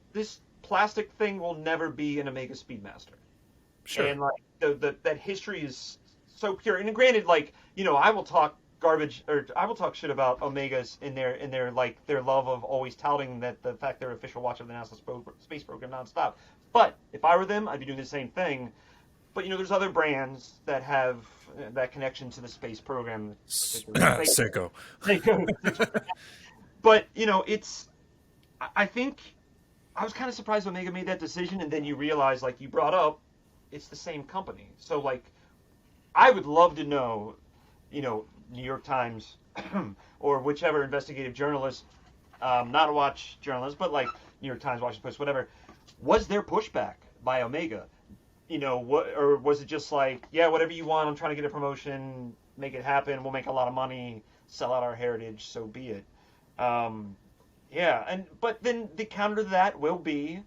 plastic thing will never be an Omega Speedmaster. Sure. And like that history is so pure. And granted, like I will talk garbage or I will talk shit about Omegas in their like their love of always touting that the fact they're official watch of the NASA space program nonstop. But if I were them, I'd be doing the same thing. But there's other brands that have that connection to the space program. Seiko. Seiko. But it's. I think I was kind of surprised Omega made that decision, and then you realize, like you brought up, it's the same company. So like, I would love to know, New York Times or whichever investigative journalist, not a watch journalist, but like New York Times, Washington Post, whatever, was there pushback by Omega? What, or was it just like, yeah, whatever you want, I'm trying to get a promotion, make it happen, we'll make a lot of money, sell out our heritage, so be it. But then the counter to that will be,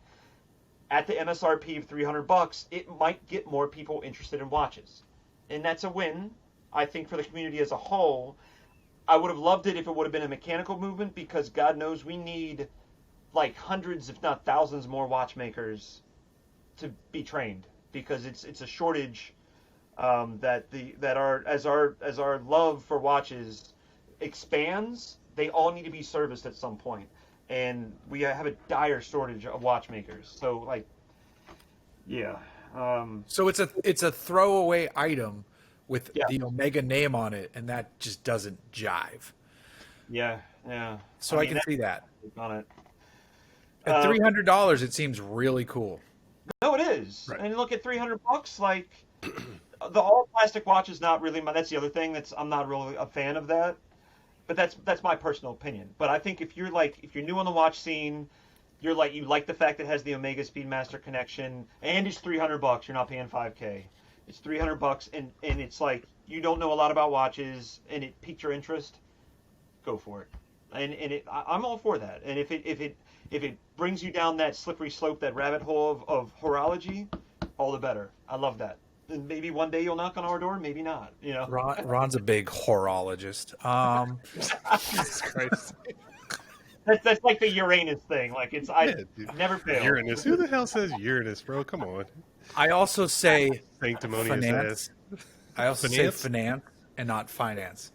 at the MSRP of $300, it might get more people interested in watches. And that's a win, I think, for the community as a whole. I would have loved it if it would have been a mechanical movement, because God knows we need like hundreds, if not thousands, more watchmakers to be trained, because it's a shortage as our love for watches expands, they all need to be serviced at some point, and we have a dire shortage of watchmakers. So like, yeah. So it's a throwaway item with the Omega name on it, and that just doesn't jive. Yeah. So I can see that. On it. At $300, it seems really cool. No, it is. Right. And look at $300, like the all plastic watch is not really that's the other thing I'm not really a fan of that. But that's my personal opinion. But I think if you're new on the watch scene, you like the fact that it has the Omega Speedmaster connection, and it's $300. You're not paying $5K. It's $300, and it's like you don't know a lot about watches, and it piqued your interest. Go for it. And I'm all for that. And if it brings you down that slippery slope, that rabbit hole of horology, all the better. I love that. And maybe one day you'll knock on our door, maybe not. Ron's a big horologist. Jesus Christ. That's like the Uranus thing. Like never fail. Uranus. Who the hell says Uranus, bro? Come on. I also say sanctimonious finance. ass. I also say finance and not finance.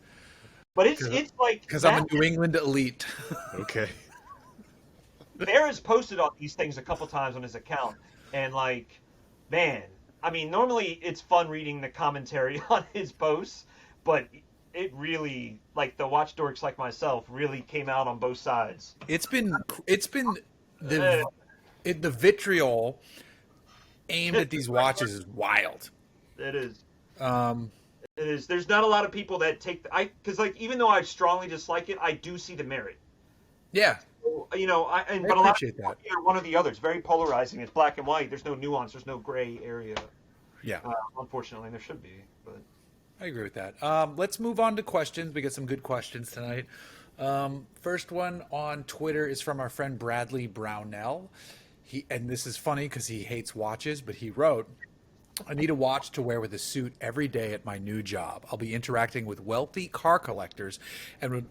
But it's like because I'm a New England elite. Okay. Bear has posted on these things a couple times on his account, and like, man, I mean, normally it's fun reading the commentary on his posts, but it really, like, the watch dorks like myself really came out on both sides. It's been the vitriol aimed at these watches is wild. It is. It is. There's not a lot of people that because like, even though I strongly dislike it, I do see the merit. Yeah. But a lot of people are one or the other. It's very polarizing. It's black and white. There's no nuance. There's no gray area. Yeah. Unfortunately, there should be. But I agree with that. Let's move on to questions. We got some good questions tonight. First one on Twitter is from our friend Bradley Brownell. And this is funny because he hates watches, but he wrote, I need a watch to wear with a suit every day at my new job. I'll be interacting with wealthy car collectors and would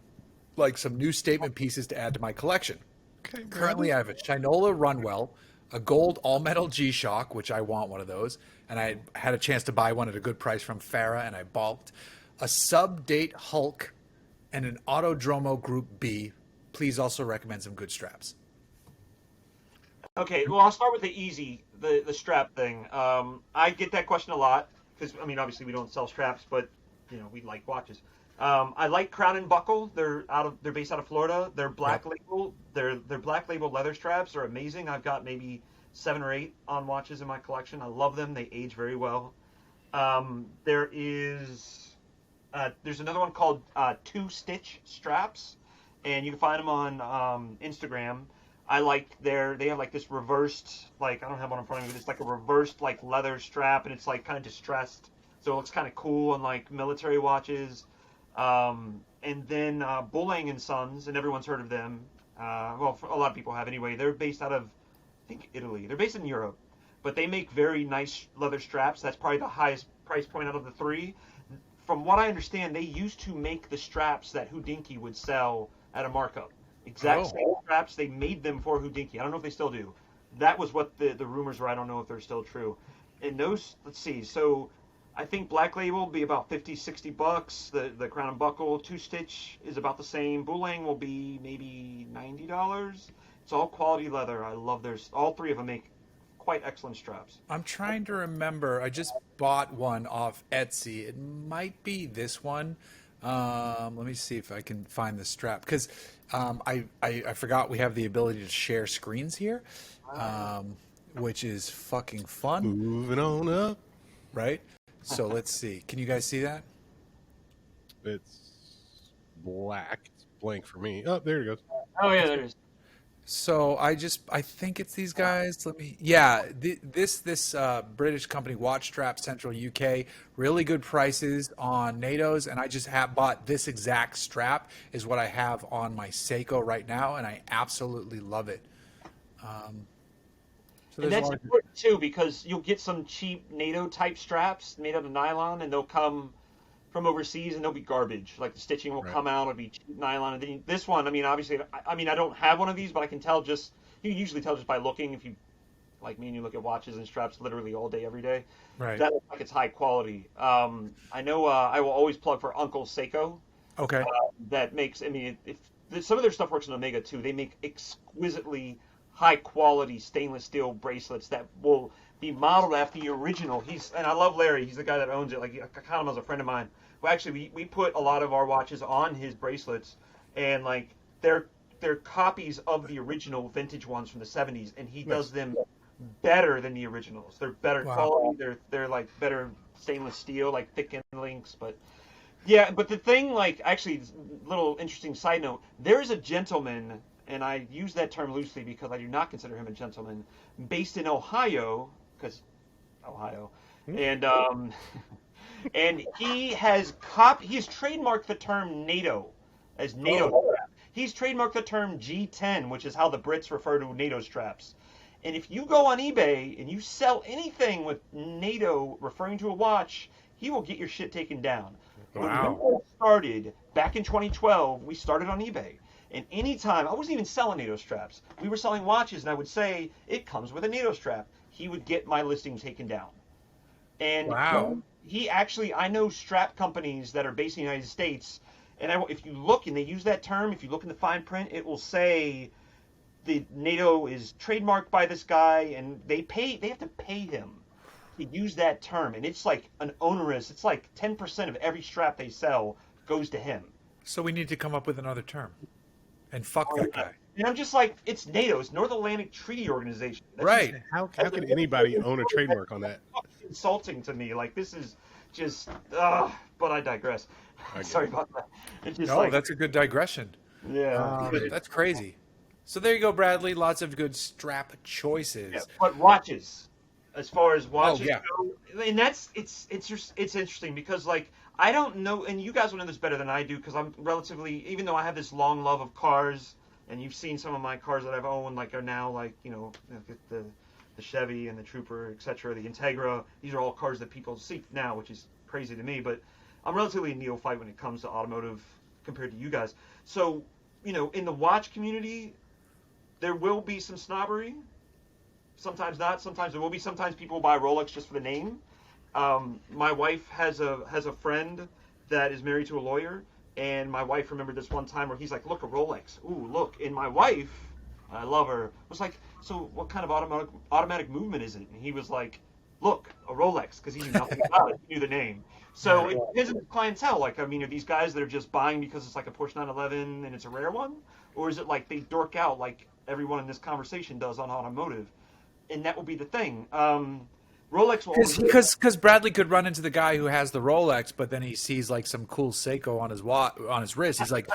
like some new statement pieces to add to my collection. Okay, currently, I have a Shinola Runwell, a gold all-metal G-Shock, which I want one of those, and I had a chance to buy one at a good price from Farah, and I balked, a sub-date Hulk, and an Autodromo Group B. Please also recommend some good straps. Okay, well, I'll start with the easy, the strap thing. I get that question a lot because I mean, obviously we don't sell straps, but we like watches. I like Crown and Buckle. They're based out of Florida. They're Yep. black label. Their black label leather straps are amazing. I've got maybe 7 or 8 on watches in my collection. I love them. They age very well. There's another one called Two Stitch straps, and you can find them on Instagram. They have like this reversed, like I don't have one in front of me, but it's like a reversed like leather strap, and it's like kind of distressed, so it looks kind of cool on like military watches. And then Boulang and Sons, and everyone's heard of them. Well, a lot of people have anyway. They're based out of, I think, Italy. They're based in Europe, but they make very nice leather straps. That's probably the highest price point out of the three. From what I understand, they used to make the straps that Hodinkee would sell at a markup. Exact Oh. same straps. They made them for Hodinkee. I don't know if they still do. That was what the rumors were. I don't know if they're still true. And those, let's see. So I think Black Label will be about 50, $60. The Crown and Buckle Two Stitch is about the same. Boulang will be maybe $90. It's all quality leather. I love theirs. All three of them make quite excellent straps. I'm trying to remember. I just bought one off Etsy. It might be this one. Let me see if I can find the strap because I forgot we have the ability to share screens here, which is fucking fun, Moving on up. right? So let's see. Can you guys see that? It's black. It's blank for me. Oh, there it goes. Oh yeah, there it is. So I think it's these guys. Yeah, this British company, Watch Strap Central UK, really good prices on NATO's, and I just have bought this exact strap is what I have on my Seiko right now, and I absolutely love it. So And there's a that's lot of, important too because you'll get some cheap NATO type straps made out of nylon, and they'll come from overseas and they'll be garbage. Like the stitching will Right. come out, it'll be cheap nylon. And then this one, I mean, obviously, I mean, I don't have one of these, but I can tell just you can usually tell just by looking. If you like me and you look at watches and straps literally all day, every day, right. that looks like it's high quality. I know I will always plug for Uncle Seiko. Okay. That makes, I mean, if some of their stuff works in Omega too, they make exquisitely high quality stainless steel bracelets that will be modeled after the original. And I love Larry. He's the guy that owns it. Like I count him as a friend of mine. Well, actually, we put a lot of our watches on his bracelets, and like they're copies of the original vintage ones from the 70s, and he does them better than the originals. They're better Wow. quality. They're like better stainless steel, like thick end links, but yeah, but the thing, like, actually, little interesting side note, there is a gentleman, and I use that term loosely because I do not consider him a gentleman, based in Ohio, because Ohio, and and he has trademarked the term NATO as NATO strap. He's trademarked the term G10, which is how the Brits refer to NATO straps. And if you go on eBay and you sell anything with NATO referring to a watch, he will get your shit taken down. When Wow. we started back in 2012, we started on eBay. And anytime, I wasn't even selling NATO straps. We were selling watches, and I would say, it comes with a NATO strap. He would get my listing taken down. And Wow. he actually, I know strap companies that are based in the United States, and if you look, and they use that term, if you look in the fine print, it will say the NATO is trademarked by this guy, and they have to pay him to use that term, and it's like an onerous. It's like 10% of every strap they sell goes to him. So we need to come up with another term, and fuck that guy. And I'm just like, it's NATO, it's North Atlantic Treaty Organization. That's Right. How can anybody own a trademark on that? just insulting to me. Like this is just. But I digress. get Sorry it. about that. It's just Oh, like that's a good digression. yeah. That's crazy. So there you go, Bradley. Lots of good strap choices. Yeah, but watches, as far as watches yeah. go, and it's interesting because like I don't know, and you guys will know this better than I do because I'm relatively, even though I have this long love of cars, and you've seen some of my cars that I've owned, like are now like the Chevy and the Trooper, etc., the Integra. These are all cars that people see now, which is crazy to me. But I'm relatively a neophyte when it comes to automotive compared to you guys. So in the watch community, there will be some snobbery. Sometimes not. Sometimes there will be. Sometimes people buy Rolex just for the name. My wife has a friend that is married to a lawyer, and my wife remembered this one time where he's like, "Look, a Rolex. Ooh, look." And my wife, I love her. I was like, so what kind of automatic movement is it? And he was like, look, a Rolex, because he knew nothing about it. He knew the name. So it depends on the clientele. Like, I mean, are these guys that are just buying because it's like a Porsche 911 and it's a rare one? Or is it like they dork out like everyone in this conversation does on automotive? And that will be the thing. Rolex will always Because Bradley could run into the guy who has the Rolex, but then he sees like some cool Seiko on his wrist. He's like,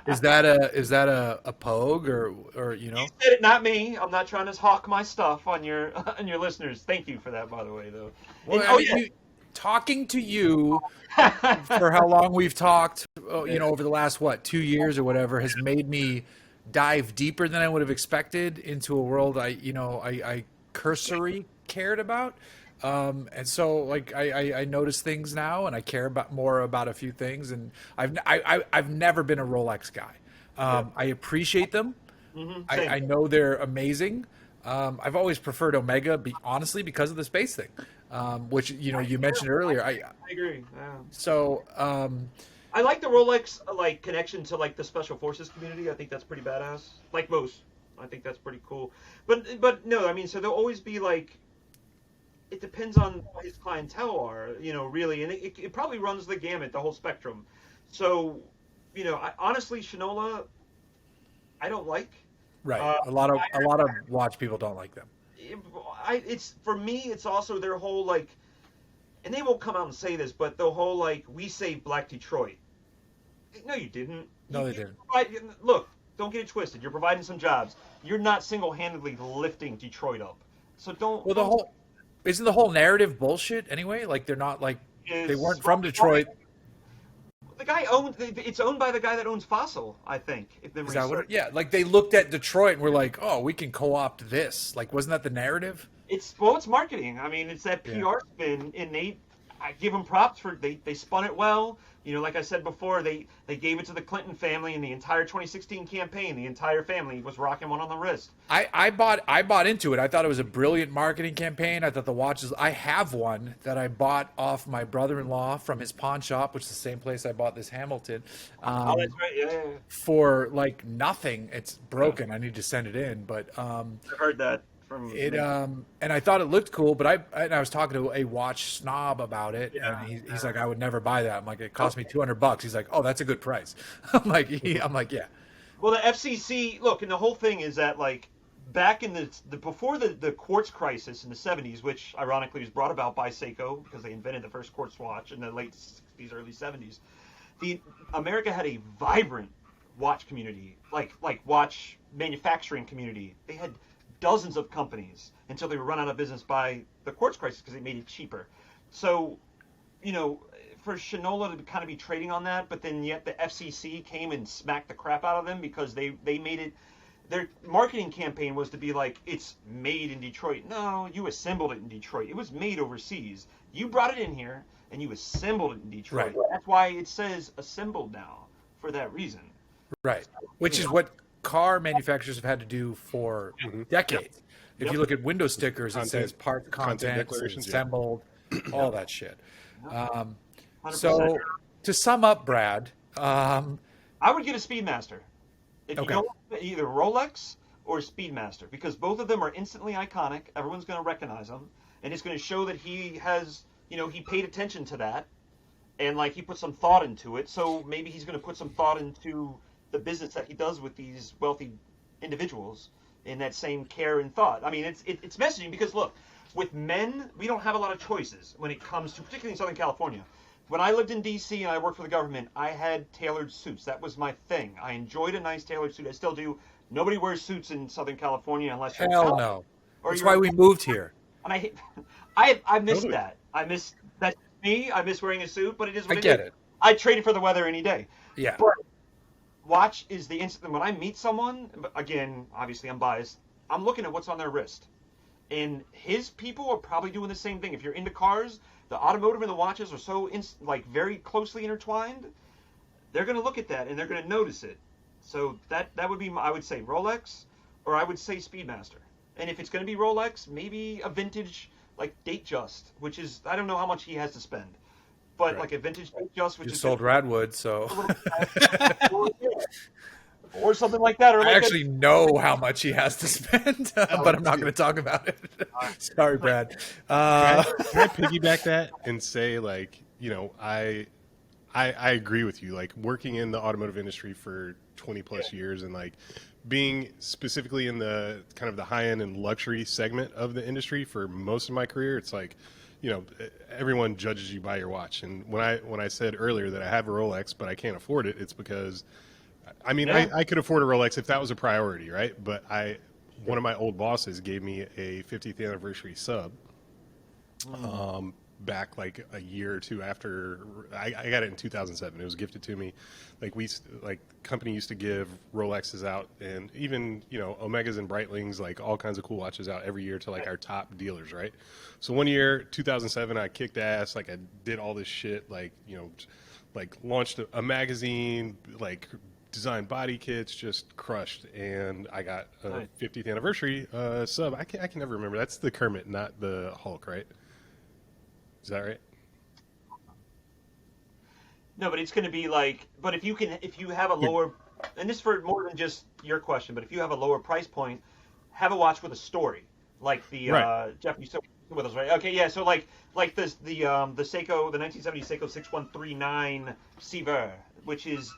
is that a Pogue or you know? You said it, not me. I'm not trying to hawk my stuff on your on your listeners. Thank you for that, by the way, though. Well, And, talking to you for how long we've talked, over the last 2 years or whatever, has made me dive deeper than I would have expected into a world I cursory cared about. And so like I notice things now and I care about more about a few things, and I've never been a Rolex guy. I appreciate them. I know they're amazing. I've always preferred Omega, honestly, because of the space thing, which you mentioned earlier. I agree. Yeah. So I like the Rolex like connection to like the special forces community. I think that's pretty badass. Like most, I think that's pretty cool. But no, I mean, so there'll always be like, it depends on what his clientele are, really, and it probably runs the gamut, the whole spectrum. So, honestly, Shinola, I don't like. right, a lot of watch people don't like them. It's for me, it's also their whole like, and they won't come out and say this, but the whole like, we saved Black Detroit. No, you didn't. No, they didn't. Look, don't get it twisted. You're providing some jobs. You're not single-handedly lifting Detroit up. So don't. Well, isn't the whole narrative bullshit anyway? Like they're not like they weren't from Detroit. The guy it's owned by the guy that owns Fossil, I think. Is that what yeah, like they looked at Detroit and were like, oh, we can co-opt this. Like, wasn't that the narrative? It's marketing. I mean, it's that PR spin, and I give them props for they spun it well. Like I said before, they gave it to the Clinton family in the entire 2016 campaign. The entire family was rocking one on the wrist. I bought into it. I thought it was a brilliant marketing campaign. I thought the watches. I have one that I bought off my brother-in-law from his pawn shop, which is the same place I bought this Hamilton. Oh, that's right. Yeah. For like nothing. It's broken. I need to send it in, but I heard that. And I thought it looked cool, but I was talking to a watch snob about it, and he's like, I would never buy that. I'm like, it cost me $200. He's like, oh, that's a good price. I'm like, yeah. Well, the FCC, look, and the whole thing is that like back in the before the quartz crisis in the 70s, which ironically was brought about by Seiko because they invented the first quartz watch in the late 60s, early 70s. America had a vibrant watch community, like watch manufacturing community. They had dozens of companies until they were run out of business by the quartz crisis because they made it cheaper. So, for Shinola to kind of be trading on that, but then yet the FCC came and smacked the crap out of them because they made it. Their marketing campaign was to be like, it's made in Detroit. No, you assembled it in Detroit. It was made overseas. You brought it in here and you assembled it in Detroit. Right. That's why it says assembled now, for that reason. Right. Which is what car manufacturers have had to do for decades. If you look at window stickers, it says part contents, assembled, all that shit. So to sum up, Brad, I would get a Speedmaster. If you don't, either Rolex or Speedmaster, because both of them are instantly iconic. Everyone's going to recognize them, and it's going to show that he has, he paid attention to that, and like he put some thought into it. So maybe he's going to put some thought into the business that he does with these wealthy individuals in that same care and thought. I mean, it's messaging because look, with men, we don't have a lot of choices when it comes to, particularly in Southern California. When I lived in D.C. and I worked for the government, I had tailored suits. That was my thing. I enjoyed a nice tailored suit. I still do. Nobody wears suits in Southern California unless you're hell no. That's why we moved here. And I miss that. I miss that. Me, I miss wearing a suit, but it is what it is. I get it. I'd trade it for the weather any day. Yeah. But watch is the instant. When I meet someone, again, obviously I'm biased, I'm looking at what's on their wrist. And his people are probably doing the same thing. If you're into cars, the automotive and the watches are so very closely intertwined. They're going to look at that and they're going to notice it. So that would be, I would say Rolex, or I would say Speedmaster. And if it's going to be Rolex, maybe a vintage like Datejust, which is, I don't know how much he has to spend. But like a vintage Datejust, which you is sold Radwood, so or something like that. Or I like actually know how much he has to spend, but I'm not going to talk about it. Sorry, Brad. Can I piggyback that and say, like, you know, I agree with you. Like, working in the automotive industry for 20 plus years, and like being specifically in the kind of the high end and luxury segment of the industry for most of my career, it's like, you know, everyone judges you by your watch. And when I said earlier that I have a Rolex but I can't afford it, it's because, I mean, I could afford a Rolex if that was a priority, right? But one of my old bosses gave me a 50th anniversary sub. Back like a year or two after I got it in 2007. It was gifted to me. Like company used to give Rolexes out, and even, you know, Omegas and Breitlings, like all kinds of cool watches out every year to like our top dealers, right? So one year, 2007, I kicked ass. Like I did all this shit, like, you know, like launched a magazine, like designed body kits, just crushed. And I got a 50th anniversary sub. I can never remember. That's the Kermit, not the Hulk, right? Is that right? No, but it's going to be like, but if you have a lower, and this for more than just your question, but if you have a lower price point, have a watch with a story, like the Jeff, you still with us, right? Okay, yeah. So like this the Seiko, the 1970 Seiko 6139 Sever, which is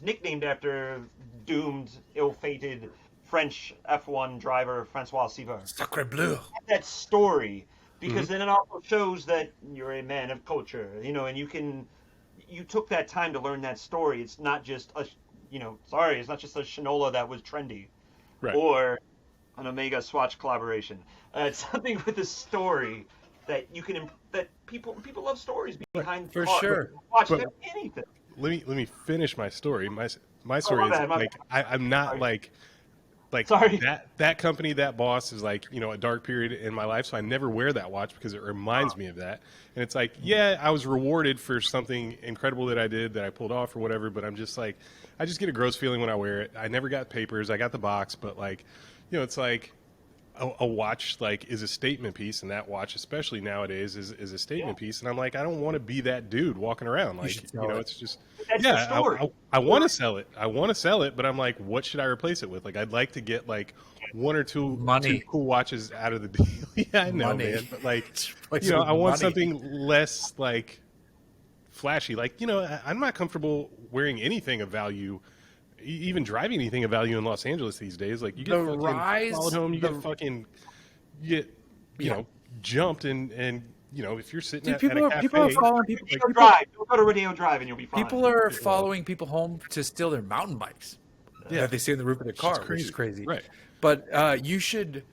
nicknamed after doomed, ill-fated French F1 driver Francois Sever. Sacre bleu. That story. Because then it also shows that you're a man of culture, you know, and you took that time to learn that story. It's not just it's not just a Shinola that was trendy, right, or an Omega Swatch collaboration. It's something with a story that that people love stories behind. For sure. Watch anything. Let me finish my story. My story is like I'm not like sorry. that company, that boss is like, you know, a dark period in my life, so I never wear that watch because it reminds me of that. And it's like, yeah, I was rewarded for something incredible that I did, that I pulled off or whatever, but I'm just like, I just get a gross feeling when I wear it. I never got papers. I got the box, but like, you know, it's like a watch like is a statement piece, and that watch, especially nowadays, is a statement piece. And I'm like, I don't want to be that dude walking around. Like, you know, it's just, I want to sell it. I want to sell it, but I'm like, what should I replace it with? Like, I'd like to get like one or two cool watches out of the deal. Yeah, I know, man. But like, you know, I want something less like flashy. Like, you know, I'm not comfortable wearing anything of value, even driving anything of value in Los Angeles these days. Like, you get followed home, you get you know, jumped, and you know, if you're sitting at a cafe, people are following people. Drive. Don't go to Rodeo Drive, and you'll be fine. People are following people home to steal their mountain bikes. That they see in the roof of their car, which is crazy. Right. But you should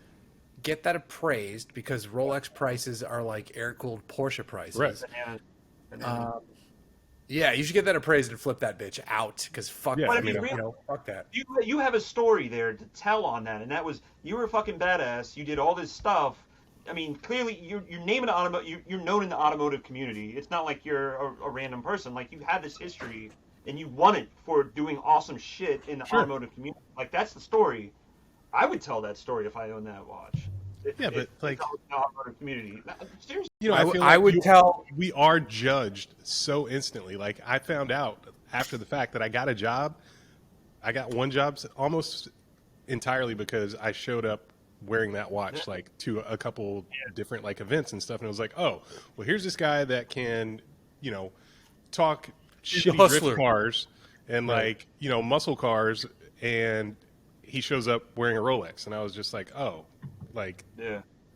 get that appraised, because Rolex prices are like air-cooled Porsche prices. Right. Yeah, you should get that appraised and flip that bitch out, because fuck that. You have a story there to tell on that, and that was, you were a fucking badass. You did all this stuff. I mean, clearly you're naming you're known in the automotive community. It's not like you're a random person. Like, you have this history, and you won it for doing awesome shit in the automotive community. Like, that's the story. I would tell that story if I owned that watch. But like, automotive community. Seriously. You know, I would tell. We are judged so instantly. Like, I found out after the fact that I got a job. I got one job almost entirely because I showed up wearing that watch, like, to a couple different like events and stuff, and it was like, oh, well, here's this guy that can, you know, talk shitty drift cars and like, you know, muscle cars, and he shows up wearing a Rolex, and I was just like, oh, like,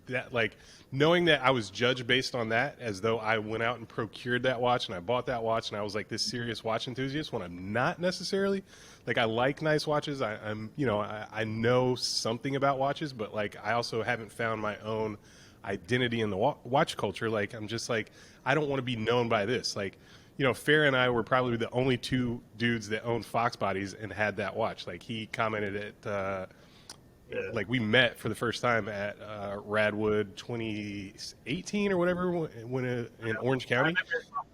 that, like, knowing that I was judged based on that, as though I went out and procured that watch and I bought that watch and I was like this serious watch enthusiast, when I'm not necessarily. Like, I like nice watches. I'm, you know, I know something about watches, but like, I also haven't found my own identity in the watch culture. Like, I'm just like, I don't want to be known by this. Like, you know, Fair and I were probably the only two dudes that owned Fox bodies and had that watch. Like, he commented at, like, we met for the first time at Radwood 2018 or whatever, when in Orange County.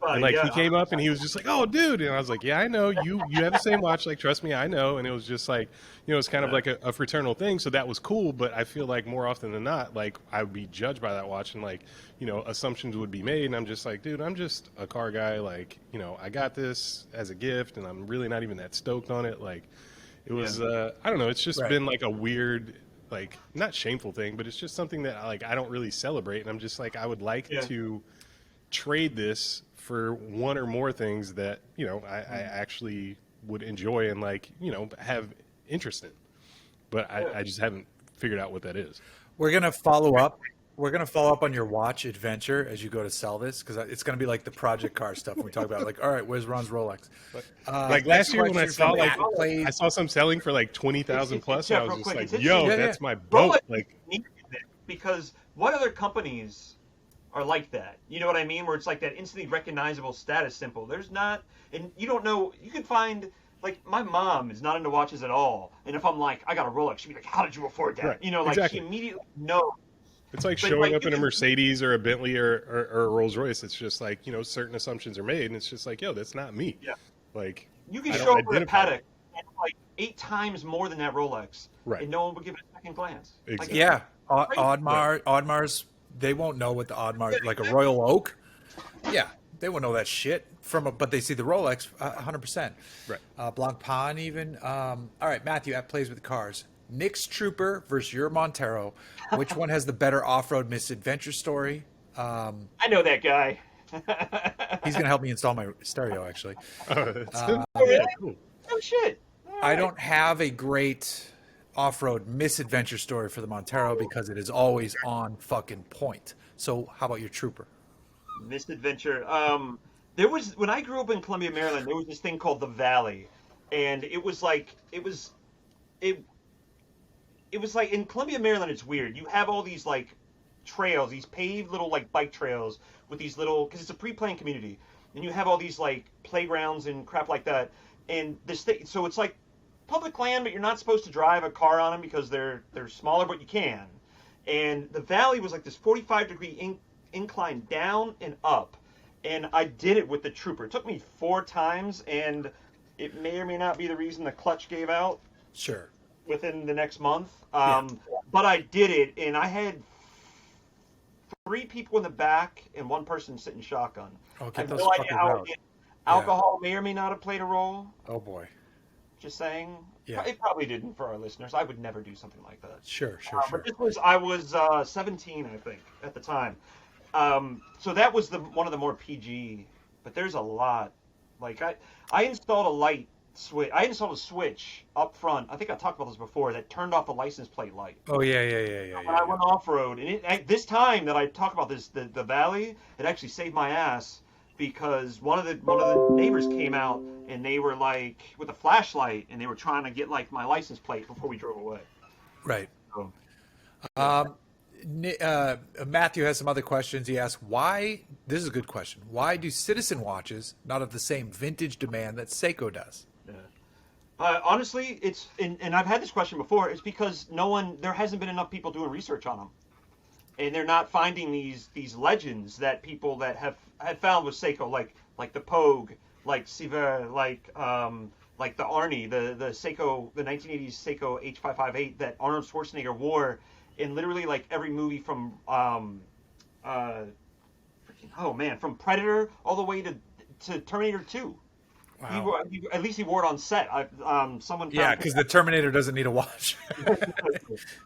And like, he came up and he was just like, "Oh, dude," and I was like, "Yeah, I know you have the same watch. Like, trust me, I know." And it was just like, you know, it's kind of like a fraternal thing. So that was cool. But I feel like more often than not, like, I would be judged by that watch, and like, you know, assumptions would be made, and I'm just like, dude, I'm just a car guy. Like, you know, I got this as a gift, and I'm really not even that stoked on it. Like, It was I don't know. It's just Right. been like a weird, like not shameful thing, but it's just something that like I don't really celebrate, and I'm just like I would like to trade this for one or more things that I actually would enjoy and like have interest in, but I just haven't figured out what that is. We're gonna follow up. We're gonna follow up on your watch adventure as you go to sell this, because it's gonna be like the project car stuff when we talk about like, all right, where's Ron's Rolex? Like last year when I saw I I saw some selling for like 20,000 plus, I was just like, it's yo, interesting. that's my boat. Like, because what other companies are like that? You know what I mean? Where it's like that instantly recognizable status symbol. There's not, and you don't know. You can find. Like, my mom is not into watches at all. And if I'm like, I got a Rolex, she'd be like, how did you afford that? Right. You know, like, Exactly. she immediately knows. it's like But, showing like, up you in a can- Mercedes or a Bentley or a Rolls Royce. It's just like, certain assumptions are made, and it's just like, yo, that's not me. Yeah. Like, You can I don't show up with a identify. Patek and, like, 8 times more than that Rolex. Right. And no one would give it a second glance. Exactly. Yeah, Right. Audemars, they won't know what the Audemars, like a Royal Oak. Yeah, they won't know that shit but they see the Rolex 100%. Right. Blanc Pan even. All right, Matthew at Plays with Cars. Nick's Trooper versus your Montero. Which one has the better off-road misadventure story? I know that guy. He's going to help me install my stereo, actually. Cool. Oh, shit. I don't have a great off-road misadventure story for the Montero because it is always on fucking point. So how about your Trooper? Misadventure. There was, when I grew up in Columbia, Maryland, there was this thing called the Valley, and it was like in Columbia, Maryland. It's weird. You have all these like trails, these paved little like bike trails with these little, because it's a pre-planned community, and you have all these like playgrounds and crap like that, and this thing. So it's like public land, but you're not supposed to drive a car on them because they're smaller, but you can. And the Valley was like this 45-degree incline down and up. And I did it with the Trooper. It took me 4 times, and it may or may not be the reason the clutch gave out. Sure. Within the next month. But I did it, and I had 3 people in the back and 1 person sitting shotgun. Okay, I have no idea how it did. Alcohol may or may not have played a role. Oh boy. Just saying. Yeah. It probably didn't for our listeners. I would never do something like that. Sure. But I was 17, I think, at the time. So that was one of the more PG, but there's a lot. Like I installed a light switch. I installed a switch up front. I think I talked about this before. That turned off the license plate light. Oh yeah. When I went off road, and this time that I talk about this, the Valley, it actually saved my ass because one of the neighbors came out and they were like with a flashlight and they were trying to get like my license plate before we drove away. Right. So, Matthew has some other questions. He asks, why, this is a good question, why do Citizen watches not have the same vintage demand that Seiko does? yeah. Honestly, it's and I've had this question before. It's because there hasn't been enough people doing research on them, and they're not finding these legends that people that have found with Seiko, like the Pogue, like Siver, like the Arnie, the Seiko, the 1980s Seiko H558 that Arnold Schwarzenegger wore in literally like every movie from from Predator all the way to Terminator 2. Wow. At least he wore it on set. Someone Yeah, because the Terminator doesn't need a watch.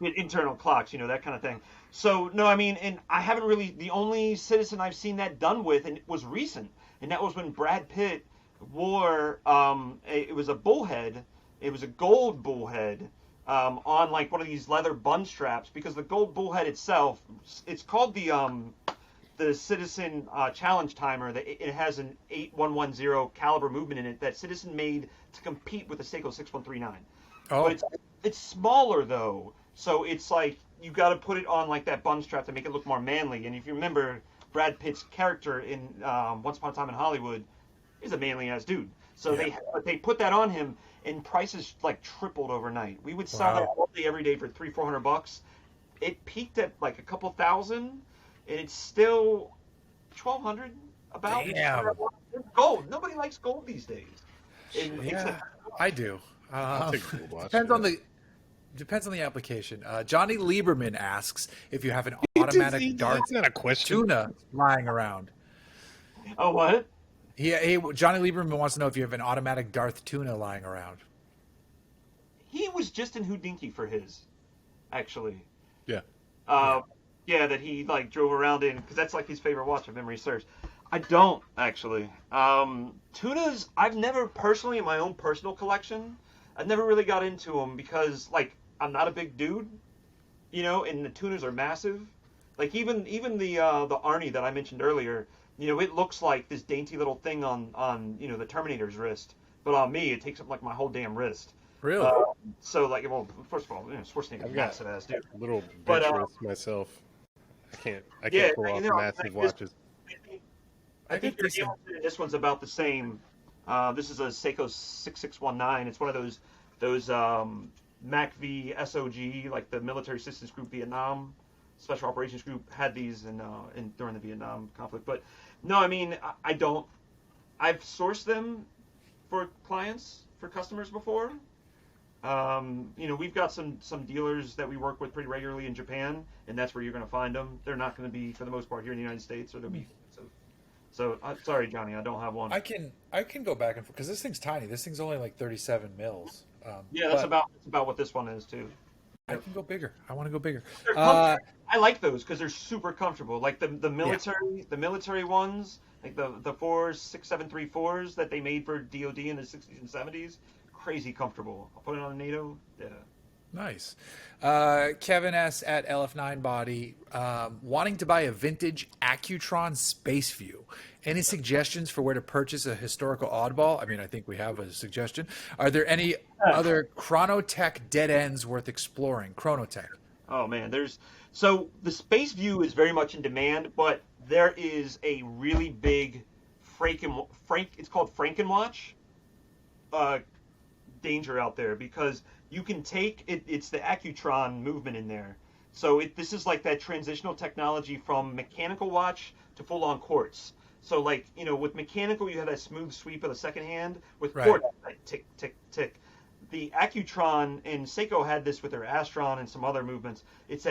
internal clocks, that kind of thing. So no, I mean, and I haven't really. The only Citizen I've seen that done with, and it was recent, and that was when Brad Pitt wore. It was a bullhead. It was a gold bullhead. On like one of these leather bun straps, because the gold bullhead itself, it's called the Citizen Challenge Timer. It has an 8110 caliber movement in it that Citizen made to compete with the Seiko 6139. Oh. But it's smaller though, so it's like you got to put it on like that bun strap to make it look more manly. And if you remember, Brad Pitt's character in Once Upon a Time in Hollywood is a manly ass dude. So they put that on him, and prices like tripled overnight. We would sell that all day, every day for $300-400. It peaked at like a couple thousand, and it's still $1,200 about. Damn. It's gold. Nobody likes gold these days. I do. I'll take a gold watch. Depends on the application. Johnny Lieberman asks if you have an automatic dark That's not a question. tuna lying around. Oh, what? Johnny Lieberman wants to know if you have an automatic Darth tuna lying around. he was just in Houdinki for his, actually. Yeah. Yeah, that he like drove around in because that's like his favorite watch, if memory serves. I don't actually. Tunas, I've never personally in my own personal collection, I've never really got into them because like I'm not a big dude, and the tunas are massive. Like even the Arnie that I mentioned earlier, it looks like this dainty little thing on the Terminator's wrist, but on me it takes up like my whole damn wrist. Really? So like, well, first of all, Schwarzenegger's massive ass dude. A little But, bitch wrist myself. I Yeah, can't pull off massive watches. I think your this one's about the same. This is a Seiko 6619. It's one of those MACV SOG, like the Military Assistance Group Vietnam Special Operations Group had these during the Vietnam conflict. But no, I mean I don't. I've sourced them for clients, for customers before. We've got some dealers that we work with pretty regularly in Japan, and that's where you're going to find them. They're not going to be, for the most part, here in the United States, or they'll be. So sorry, Johnny, I don't have one. I can go back and forth because this thing's tiny. This thing's only like 37 mils. Yeah, that's about what this one is too. I can go bigger. I want to go bigger. I like those because they're super comfortable. Like the military ones, like the 6734s that they made for DoD in the 60s and 70s. Crazy comfortable. I'll put it on a NATO. Yeah. Nice. Kevin S. at LF9 Body, wanting to buy a vintage Accutron Space View. Any suggestions for where to purchase a historical oddball? I mean, I think we have a suggestion. Are there any other Chronotech dead ends worth exploring? Chronotech. Oh man, so the Space View is very much in demand, but there is a really big it's called Frankenwatch danger out there because you can take it. It's the Accutron movement in there. So this is like that transitional technology from mechanical watch to full-on quartz. So like with mechanical you have that smooth sweep of the second hand. With quartz, like tick tick tick. The Accutron and Seiko had this with their Astron and some other movements. It's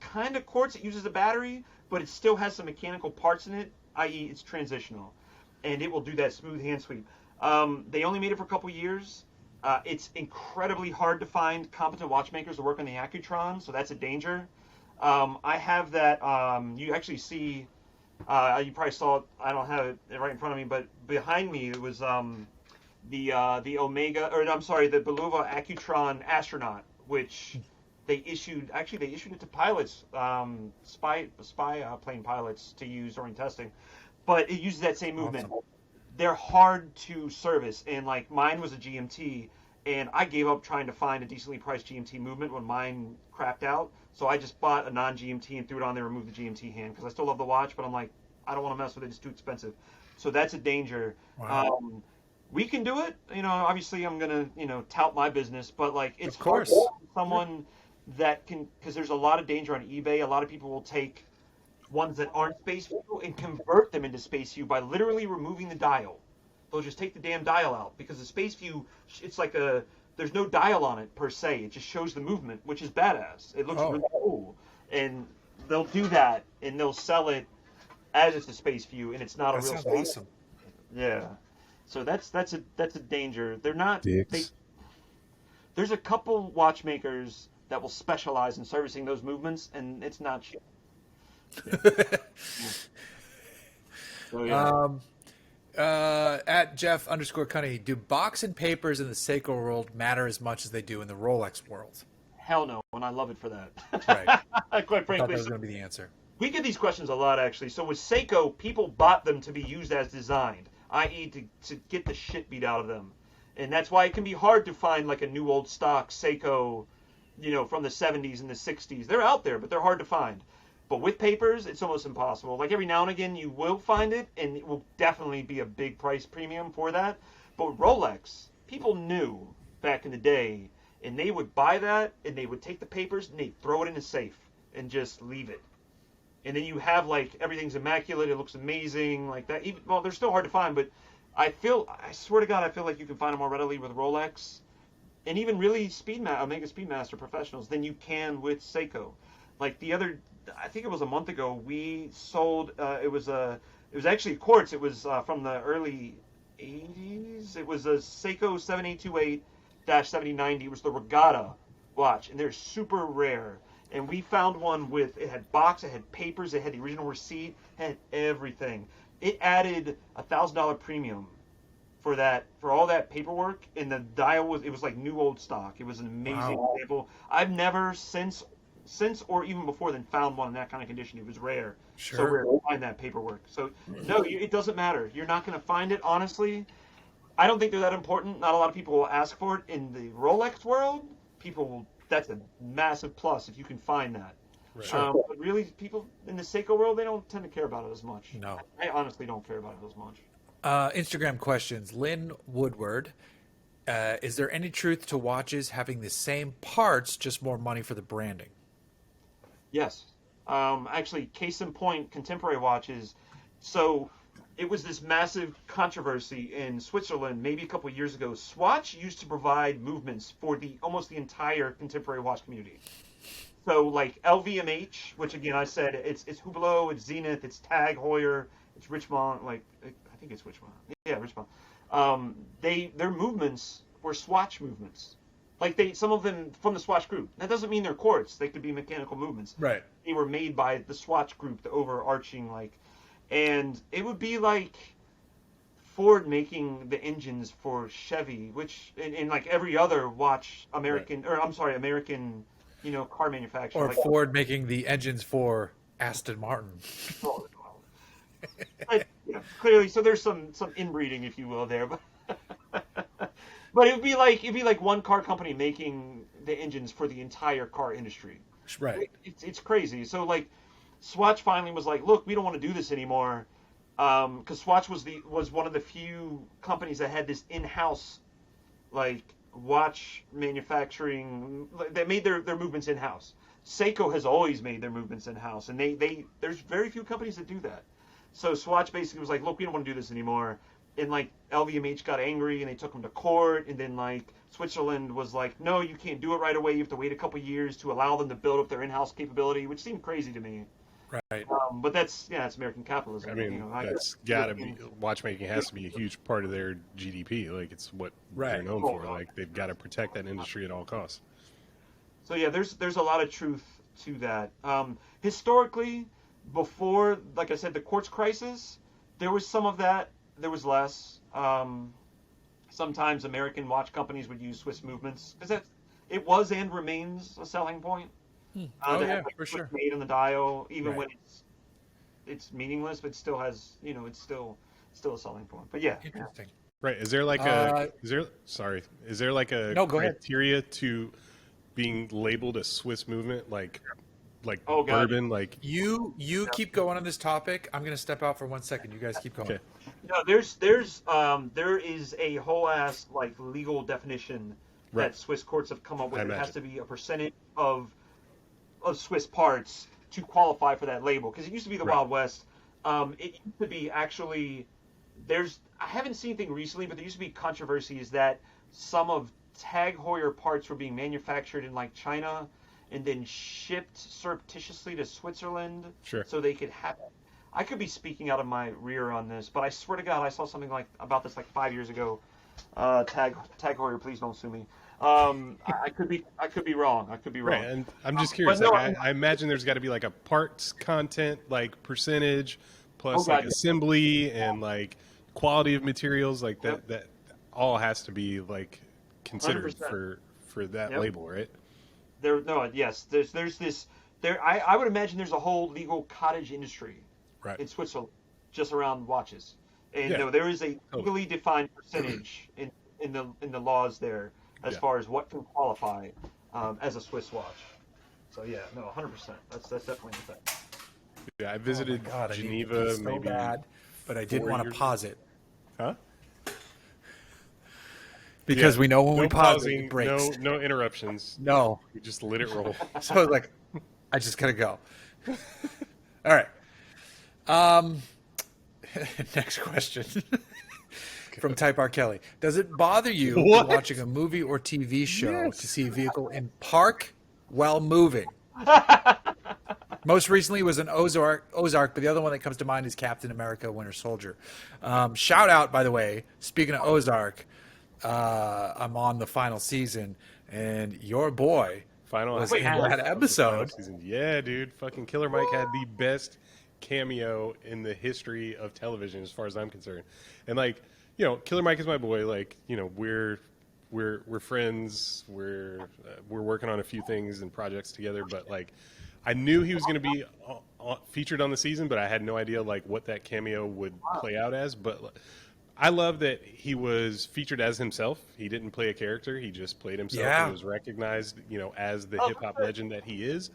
kind of quartz. It uses a battery, but it still has some mechanical parts in it. I.e., it's transitional, and it will do that smooth hand sweep. They only made it for a couple years. It's incredibly hard to find competent watchmakers to work on the Accutron, so that's a danger. I have that. You actually see. You probably saw it. I don't have it right in front of me, but behind me it was the Omega, or I'm sorry, the Bulova Accutron Astronaut, which they issued. Actually, they issued it to pilots, spy plane pilots to use during testing. But it uses that same movement. Awesome. They're hard to service, and like mine was a GMT, and I gave up trying to find a decently priced GMT movement when mine crapped out. So I just bought a non-GMT and threw it on there and removed the GMT hand because I still love the watch, but I'm like, I don't want to mess with it; it's too expensive. So that's a danger. Wow. We can do it. Obviously I'm gonna tout my business, but like it's hard to find someone that can, because there's a lot of danger on eBay. A lot of people will take ones that aren't Space View and convert them into Space View by literally removing the dial. They'll just take the damn dial out because the Space View, it's like there's no dial on it per se. It just shows the movement, which is badass. It looks really cool. And they'll do that and they'll sell it as it's a Space View and it's not a real Space. Awesome. Yeah. So that's a danger. They're not. There's a couple watchmakers that will specialize in servicing those movements, and it's not cheap. Yeah. At Jeff_Cunny, do box and papers in the Seiko world matter as much as they do in the Rolex world? Hell no, and I love it for that. Right. Quite frankly, I thought that was going to be the answer. We get these questions a lot, actually. So with Seiko, people bought them to be used as designed, i.e. to get the shit beat out of them. And that's why it can be hard to find like a new old stock Seiko, from the 70s and the 60s. They're out there, but they're hard to find. But with papers, it's almost impossible. Like every now and again, you will find it, and it will definitely be a big price premium for that. But Rolex, people knew back in the day, and they would buy that, and they would take the papers, and they'd throw it in a safe, and just leave it. And then you have, like, everything's immaculate, it looks amazing, like that. Well, they're still hard to find, but I swear to God, I feel like you can find them more readily with Rolex, and even really Omega Speedmaster professionals than you can with Seiko. Like I think it was a month ago, we sold, it was actually quartz. It was from the early 80s. It was a Seiko 7828 7090. It was the Regatta watch, and they're super rare. And we found one with, it had box, it had papers, it had the original receipt, had everything. It added $1,000 premium for all that paperwork, and the dial it was like new old stock. It was an amazing label. I've never since or even before then found one in that kind of condition. It was rare. Sure. So rare to find that paperwork. So no, it doesn't matter. You're not going to find it, honestly. I don't think they're that important. Not a lot of people will ask for it. In the Rolex world, that's a massive plus if you can find that. Right. But really, people in the Seiko world, they don't tend to care about it as much. No. I honestly don't care about it as much. Instagram questions. Lynn Woodward. Is there any truth to watches having the same parts, just more money for the branding? Yes. Actually, case in point, contemporary watches. So it was this massive controversy in Switzerland maybe a couple of years ago. Swatch used to provide movements for almost the entire contemporary watch community. So like LVMH, which again I said it's Hublot, it's Zenith, it's Tag Heuer, it's Richemont. Like I think it's Richemont. Yeah, Richemont. Their movements were Swatch movements. Like some of them from the Swatch group. That doesn't mean they're quartz. They could be mechanical movements. Right. They were made by the Swatch group, the overarching and it would be like Ford making the engines for Chevy, which in like every other watch American car manufacturer. Or Ford making the engines for Aston Martin. But, clearly, so there's some inbreeding, if you will, there. But it'd be like one car company making the engines for the entire car industry. Right. It's crazy. So like, Swatch finally was like, look, we don't want to do this anymore, because Swatch was one of the few companies that had this in-house watch manufacturing. They made their movements in-house. Seiko has always made their movements in-house, and there's very few companies that do that. So Swatch basically was like, look, we don't want to do this anymore. And LVMH got angry and they took them to court. And then Switzerland was like, no, you can't do it right away. You have to wait a couple years to allow them to build up their in-house capability, which seemed crazy to me. Right. But that's American capitalism. I mean, that's got to be, watchmaking has to be a huge part of their GDP. It's what they're known for. They've got to protect that industry at all costs. So yeah, there's a lot of truth to that. Historically, before, like I said, the quartz crisis, there was some of that. There was less. Sometimes American watch companies would use Swiss movements because it was and remains a selling point. For sure. Made on the dial, even when it's meaningless, but it still has, it's still a selling point. But yeah, interesting. Right? Is there a criteria to being labeled a Swiss movement, like bourbon? You keep going on this topic. I'm going to step out for 1 second. You guys keep going. Okay. No, there is a whole ass legal definition that Swiss courts have come up with. It has to be a percentage of Swiss parts to qualify for that label, because it used to be the Wild West. It used to be actually I haven't seen anything recently, but there used to be controversies that some of Tag Heuer parts were being manufactured in China and then shipped surreptitiously to Switzerland so they could have it. I could be speaking out of my rear on this, but I swear to God, I saw something about this 5 years ago. Tag Heuer, please don't sue me. I could be wrong. Right, and I'm just curious. I imagine there's got to be a parts content percentage plus assembly and quality of materials that. That all has to be considered 100%. for that label, right? There's this. I would imagine there's a whole legal cottage industry in Switzerland just around watches, and there is a legally defined percentage in the laws there as far as what can qualify as a Swiss watch. So 100%. That's definitely the thing. Yeah, I visited Geneva maybe bad, but I didn't want to pause it. Huh? Because we know when we pause it breaks. No interruptions. No. We just let it roll. So I just gotta go. All right. Next question. From Type R. Kelly. Does it bother you when watching a movie or TV show to see a vehicle in park while moving? Most recently was an Ozark, but the other one that comes to mind is Captain America: Winter Soldier. Shout out, by the way, speaking of Ozark, I'm on the final season, and your boy Final was Wait, in what? that of the final episode. season. Yeah, dude. Fucking Killer Mike had the best cameo in the history of television, as far as I'm concerned. And like, Killer Mike is my boy. Like, we're friends. We're working on a few things and projects together. But like, I knew he was going to be featured on the season, but I had no idea like what that cameo would play out as. But I love that he was featured as himself. He didn't play a character. He just played himself. Yeah. And was recognized, as the hip hop legend that he is.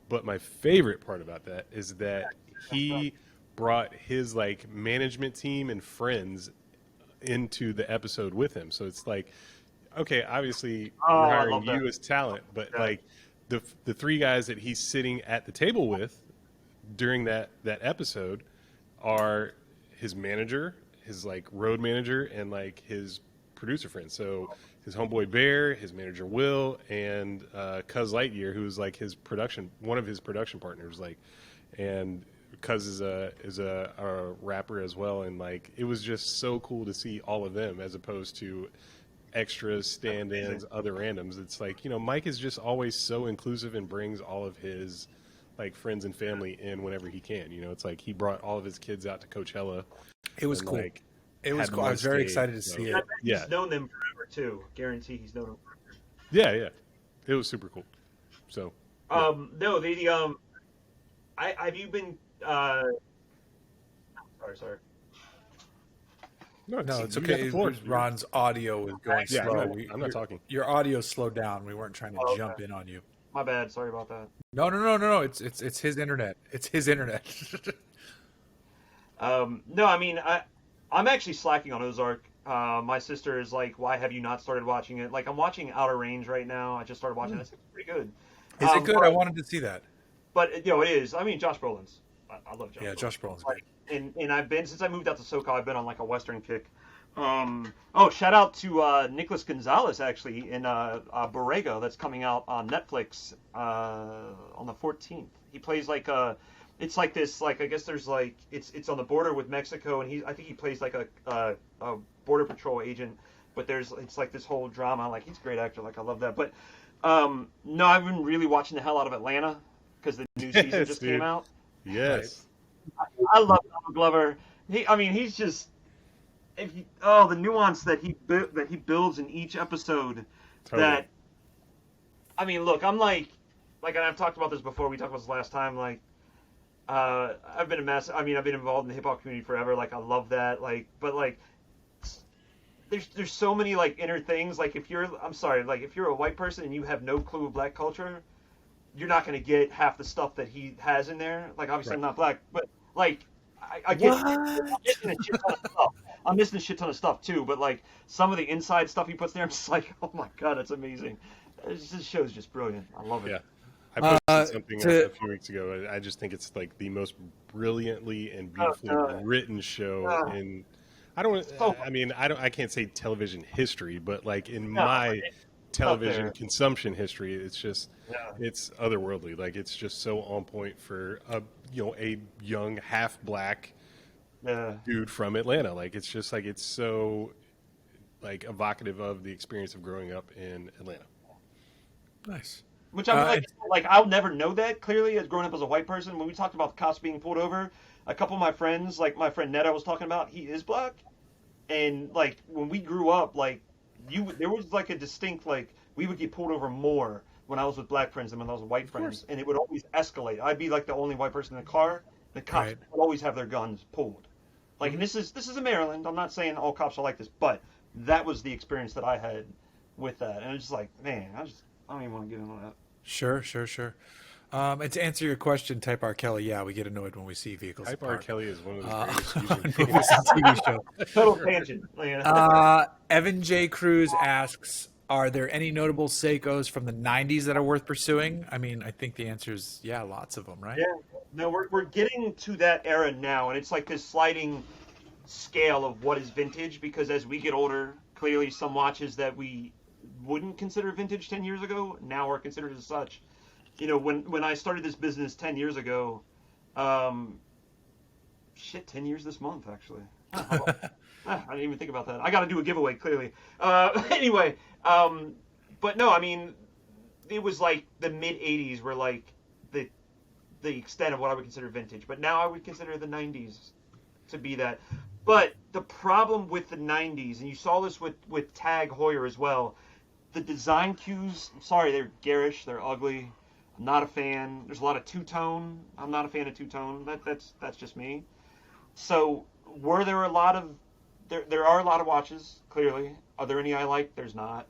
But my favorite part about that is that he brought his like management team and friends into the episode with him. So it's like, okay, obviously we're I hiring love that. you as talent, but Yeah. like the three guys that he's sitting at the table with during that episode are his manager, his like road manager, and like his producer friend. So his homeboy Bear, his manager Will, and Cuz Lightyear, who's like one of his production partners. Like, and Cuz is a rapper as well, and like it was just so cool to see all of them as opposed to extras, stand-ins, other randoms. It's like, Mike is just always so inclusive and brings all of his like friends and family in whenever he can. It's like he brought all of his kids out to Coachella. It was and, cool. Like, It was had them cool. I on was very stage, excited to so- see I it. bet Yeah. he's known them forever too. Guarantee he's known them forever. Yeah, it was super cool. So No, have you been? Sorry. No, it's you got okay. the floor, It was dude. Ron's audio was going Yeah, slow. I'm not talking. Your audio slowed down. We weren't trying to Oh, jump okay. in on you. My bad. Sorry about that. No. It's his internet. It's his internet. No, I mean, I'm actually slacking on Ozark. My sister is like, "Why have you not started watching it?" Like, I'm watching Outer Range right now. I just started watching it. It's pretty good. Is it good? I wanted to see that. But it is. I mean, Josh Brolin's. I love Josh. Yeah, Brolin. Josh Brolin's great. And I've been since I moved out to SoCal. I've been on like a Western kick. Shout out to Nicholas Gonzalez actually in Borrego that's coming out on Netflix on the 14th. He plays like it's like this like I guess there's like it's on the border with Mexico and I think he plays like a border patrol agent. But it's like this whole drama. Like he's a great actor. Like I love that. But no, I've been really watching the hell out of Atlanta because the new season just dude. came out. Yes. I love Donald Glover. He's just the nuance that he builds in each episode. Totally. That look, I'm like and I've talked about this before. We talked about this last time. Like, I've been I've been involved in the hip hop community forever. Like, I love that. Like, but like, there's so many like inner things. Like, if you're a white person and you have no clue of black culture, you're not going to get half the stuff that he has in there. Like, obviously, Right. I'm not black, but like, I get. I'm missing a shit ton of stuff. I'm missing a shit ton of stuff too. But like, some of the inside stuff he puts there, I'm just like, oh my god, that's amazing. This show's just brilliant. I love it. Yeah. I posted something to- a few weeks ago. I just think it's like the most brilliantly and beautifully written show in. I can't say television history, but like in my television there. consumption history, it's just Yeah. it's otherworldly. Like it's just so on point for a young half black Yeah. dude from Atlanta. Like it's just like it's so like evocative of the experience of growing up in Atlanta. Nice. Which I'm like I'll never know that clearly as growing up as a white person. When we talked about the cops being pulled over, a couple of my friends, like my friend Ned I was talking about, he is black, and like when we grew up, like there was like a distinct like we would get pulled over more when I was with black friends than when I was with white friends, and it would always escalate. I'd be like the only white person in the car. The cops Right. would always have their guns pulled. Like and this is in Maryland. I'm not saying all cops are like this, but that was the experience that I had with that, and it's just like man, I don't even want to get into that. Sure. And to answer your question, Type R. Kelly, yeah, we get annoyed when we see vehicles. Type R. parked. Kelly is one of the On greatest movies users. and TV shows. Total tangent. Man. Evan J. Cruz asks, are there any notable Seikos from the 90s that are worth pursuing? I mean, I think the answer is yeah, lots of them, right? Yeah. No, we're getting to that era now, and it's like this sliding scale of what is vintage because as we get older, clearly some watches that we wouldn't consider vintage 10 years ago now are considered as such. When I started this business 10 years ago, shit, 10 years this month actually. I didn't even think about that. I got to do a giveaway clearly. Anyway, but no, I mean, it was like the mid '80s were like the extent of what I would consider vintage. But now I would consider the '90s to be that. But the problem with the '90s, and you saw this with Tag Heuer as well, the design cues. I'm sorry, they're garish, they're ugly. I'm not a fan. There's a lot of two-tone. I'm not a fan of two-tone. That's just me. So were there a lot of there are a lot of watches, clearly. Are there any I like? There's not.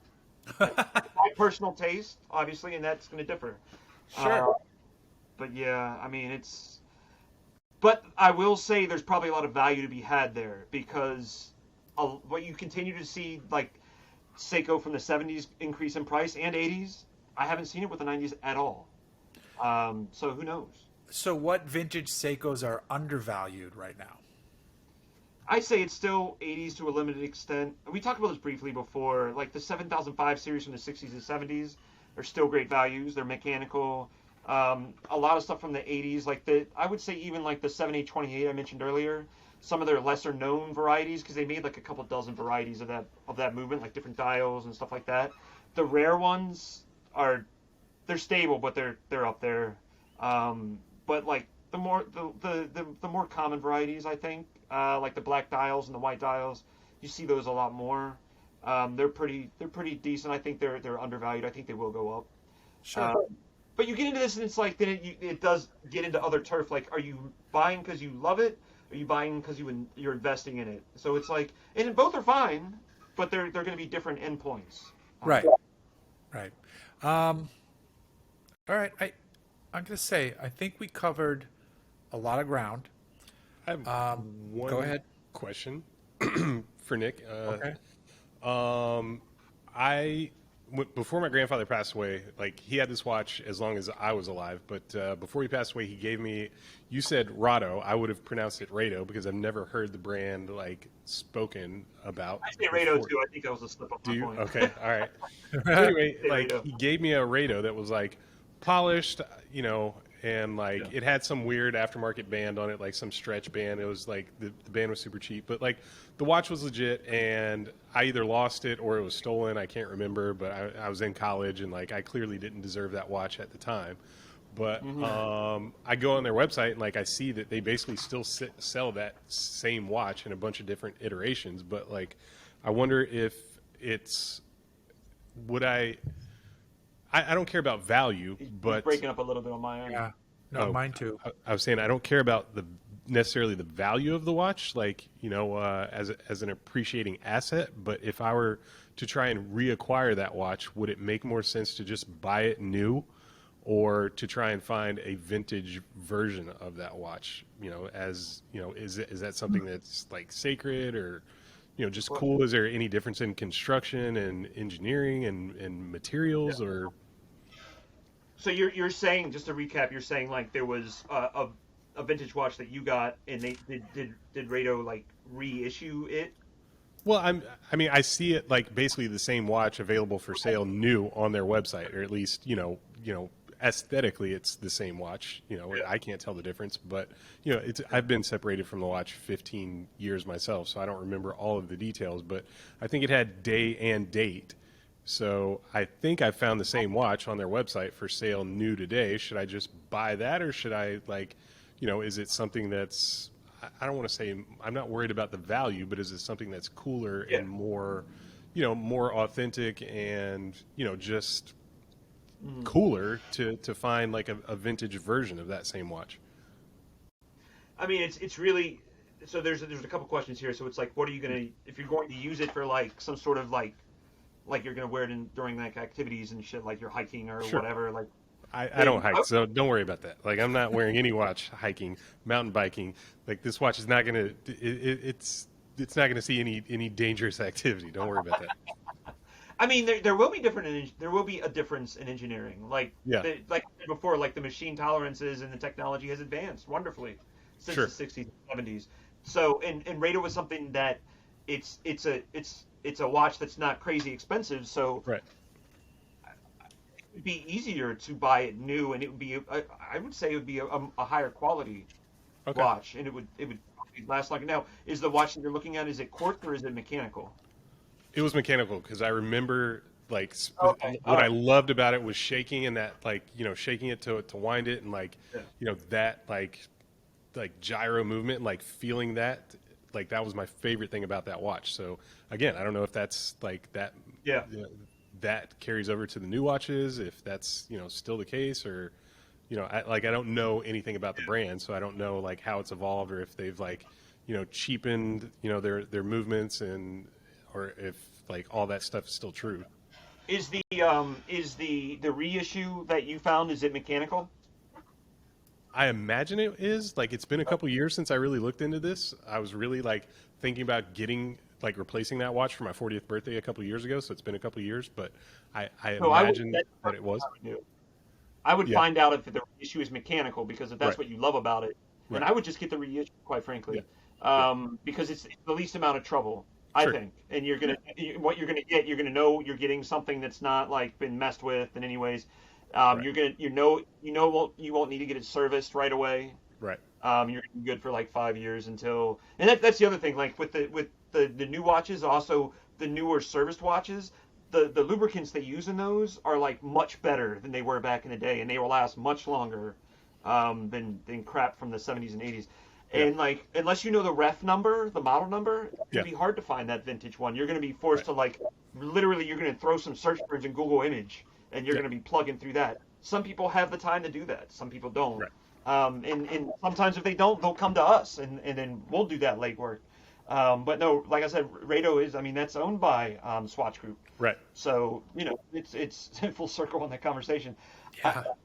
My personal taste, obviously, and that's going to differ. Sure. But yeah, I mean, it's. But I will say there's probably a lot of value to be had there because what you continue to see, like Seiko from the '70s increase in price and '80s, I haven't seen it with the '90s at all. So who knows? So what vintage Seikos are undervalued right now? I'd say it's still '80s to a limited extent. We talked about this briefly before. Like the 7005 series from the '60s and '70s are still great values. They're mechanical. A lot of stuff from the '80s, like I would say even like the 7828 I mentioned earlier. Some of their lesser known varieties, because they made like a couple dozen varieties of that movement, like different dials and stuff like that. The rare ones they're stable, but they're up there. But like the more common varieties, I think, like the black dials and the white dials, you see those a lot more. They're pretty decent. I think they're undervalued. I think they will go up. Sure. But you get into this, and it's like then it does get into other turf. Like, are you buying because you love it? Are you buying because you're investing in it? So it's like, and both are fine, but they're going to be different endpoints. Right. Right. All right. I'm going to say I think we covered a lot of ground. I have one Go ahead. question for Nick. Okay. Before my grandfather passed away, like he had this watch as long as I was alive. But before he passed away, he gave me. You said Rado. I would have pronounced it Rado because I've never heard the brand like spoken about. I say Rado too. I think that was a slip up. Do you? Point. Okay. All right. So anyway, like Rado. he gave me a Rado that was like polished, and like it had some weird aftermarket band on it, like some stretch band. It was like the band was super cheap, but like the watch was legit, and I either lost it or it was stolen. I can't remember, but I was in college and like I clearly didn't deserve that watch at the time. But I go on their website and like I see that they basically still sell that same watch in a bunch of different iterations. But like I wonder if it's I don't care about value, but It's breaking up a little bit on my end. Yeah. No, mine too. I was saying I don't care about necessarily the value of the watch, like as an appreciating asset. But if I were to try and reacquire that watch, would it make more sense to just buy it new, or to try and find a vintage version of that watch? Is that something that's like sacred or just cool? Is there any difference in construction and engineering and materials or? So you're saying, just to recap, you're saying like there was a vintage watch that you got, and they did Rado like reissue it? Well, I see it like basically the same watch available for sale new on their website, or at least aesthetically it's the same watch. I can't tell the difference, but I've been separated from the watch 15 years myself, so I don't remember all of the details. But I think it had day and date. So I think I found the same watch on their website for sale new today. Should I just buy that, or should I is it something that's, I don't want to say I'm not worried about the value, but is it something that's cooler and more, more authentic and, just cooler to find like a vintage version of that same watch? I mean, it's really, so there's a couple questions here. So it's like, what are you going to, if you're going to use it for like some sort of like you're going to wear it during like activities and shit, like you're hiking or whatever, like. I don't hike, so don't worry about that. Like, I'm not wearing any watch hiking, mountain biking. Like, this watch is not going to, it's not going to see any dangerous activity. Don't worry about that. I mean, there will be there will be a difference in engineering. Like, like before, like the machine tolerances and the technology has advanced wonderfully since the 60s and 70s. So, and Rado was something that it's a watch that's not crazy expensive. So, it'd be easier to buy it new, and it would be I would say it would be a higher quality watch, and it would last longer. Now, is the watch that you're looking at, is it quartz or is it mechanical? It was mechanical because I remember like Okay. what I loved about it was shaking and that like shaking it to wind it and like that like gyro movement, like feeling that, like that was my favorite thing about that watch. So again, I don't know if that's like that. Yeah. That carries over to the new watches, if that's still the case, or I don't know anything about the brand, so I don't know like how it's evolved or if they've like cheapened their movements, and or if like all that stuff is still true. Is the reissue that you found, is it mechanical? I imagine it is. Like, it's been a couple years since I really looked into this. I was really like thinking about replacing that watch for my 40th birthday a couple years ago. So it's been a couple years, but I imagine that it was. I would find out if the reissue is mechanical, because if that's Right. what you love about it, then Right. I would just get the reissue, quite frankly, because it's the least amount of trouble, Sure. I think. And what you're gonna get, you're gonna know you're getting something that's not like been messed with in any ways. Right. You're gonna you won't need to get it serviced right away. Right. You're gonna be good for like 5 years until, and that's the other thing. Like with the new watches, also the newer serviced watches, the lubricants they use in those are like much better than they were back in the day, and they will last much longer than crap from the 70s and 80s. And like, unless you know the ref number, the model number, it's gonna be hard to find that vintage one. You're gonna be forced to like, literally, you're gonna throw some search terms in Google Image, and you're gonna be plugging through that. Some people have the time to do that. Some people don't. Right. And sometimes if they don't, they'll come to us, and then we'll do that late work. But no, like I said, Rado is, I mean, that's owned by Swatch Group. Right. So, it's full circle on that conversation.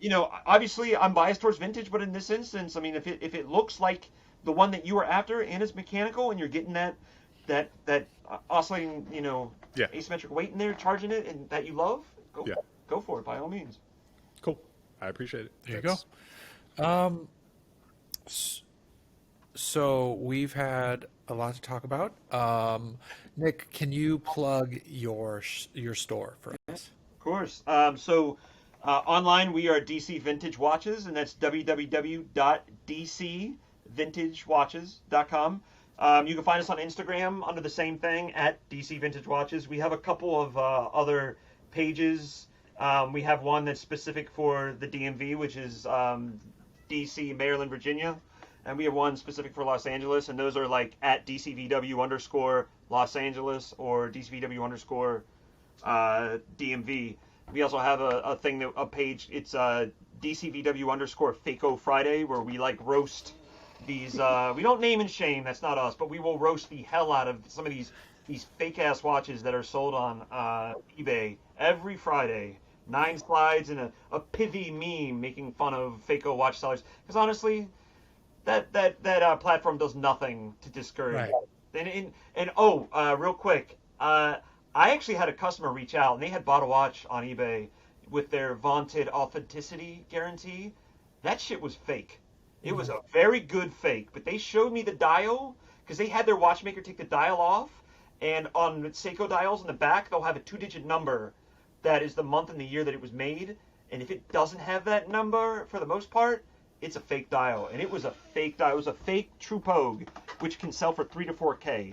Yeah. Obviously I'm biased towards vintage, but in this instance, I mean, if it looks like the one that you were after and is mechanical, and you're getting that oscillating, asymmetric weight in there, charging it, and that you love, go for it by all means. Cool. I appreciate it. There you go. So we've had a lot to talk about. Nick, can you plug your store for us? Of course. Online we are DC Vintage Watches, and that's www.dcvintagewatches.com. You can find us on Instagram under the same thing, at DC Vintage Watches. We have a couple of other pages. We have one that's specific for the DMV, which is DC, Maryland, Virginia. And we have one specific for Los Angeles, and those are like at DCVW_Los Angeles or DCVW_DMV. We also have a page. It's DCVW_Faco Friday, where we like roast these. We don't name and shame. That's not us, but we will roast the hell out of some of these fake ass watches that are sold on eBay every Friday. 9 slides and a pithy meme making fun of Faco watch sellers. Because honestly, that platform does nothing to discourage. Right. And real quick, I actually had a customer reach out, and they had bought a watch on eBay with their vaunted authenticity guarantee. That shit was fake. It was a very good fake, but they showed me the dial, because they had their watchmaker take the dial off, and on Seiko dials in the back, they'll have a 2-digit number that is the month and the year that it was made, and if it doesn't have that number, for the most part, it's a fake dial. And it was a fake dial. It was a fake True Pogue, which can sell for $3 to $4K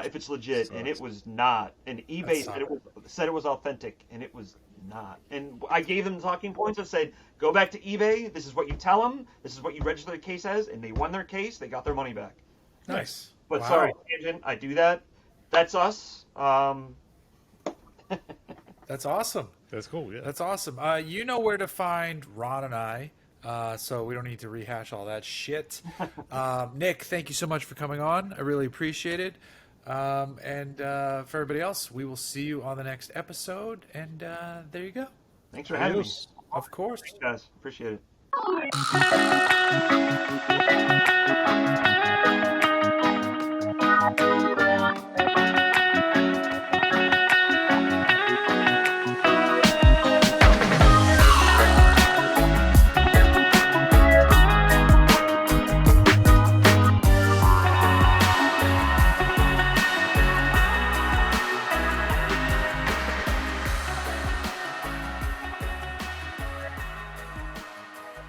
if it's legit. Sucks. And it was not. And eBay said it was authentic, and it was not. And I gave them the talking points. I said, go back to eBay. This is what you tell them. This is what you register the case as. And they won their case. They got their money back. Nice. But sorry, tangent. I do that. That's us. That's awesome. That's cool. Yeah. That's awesome. You know where to find Ron and I. So we don't need to rehash all that shit. Nick, thank you so much for coming on. I really appreciate it. And for everybody else, we will see you on the next episode. And there you go. Thanks for having me. Of course. Thanks, guys. Appreciate it.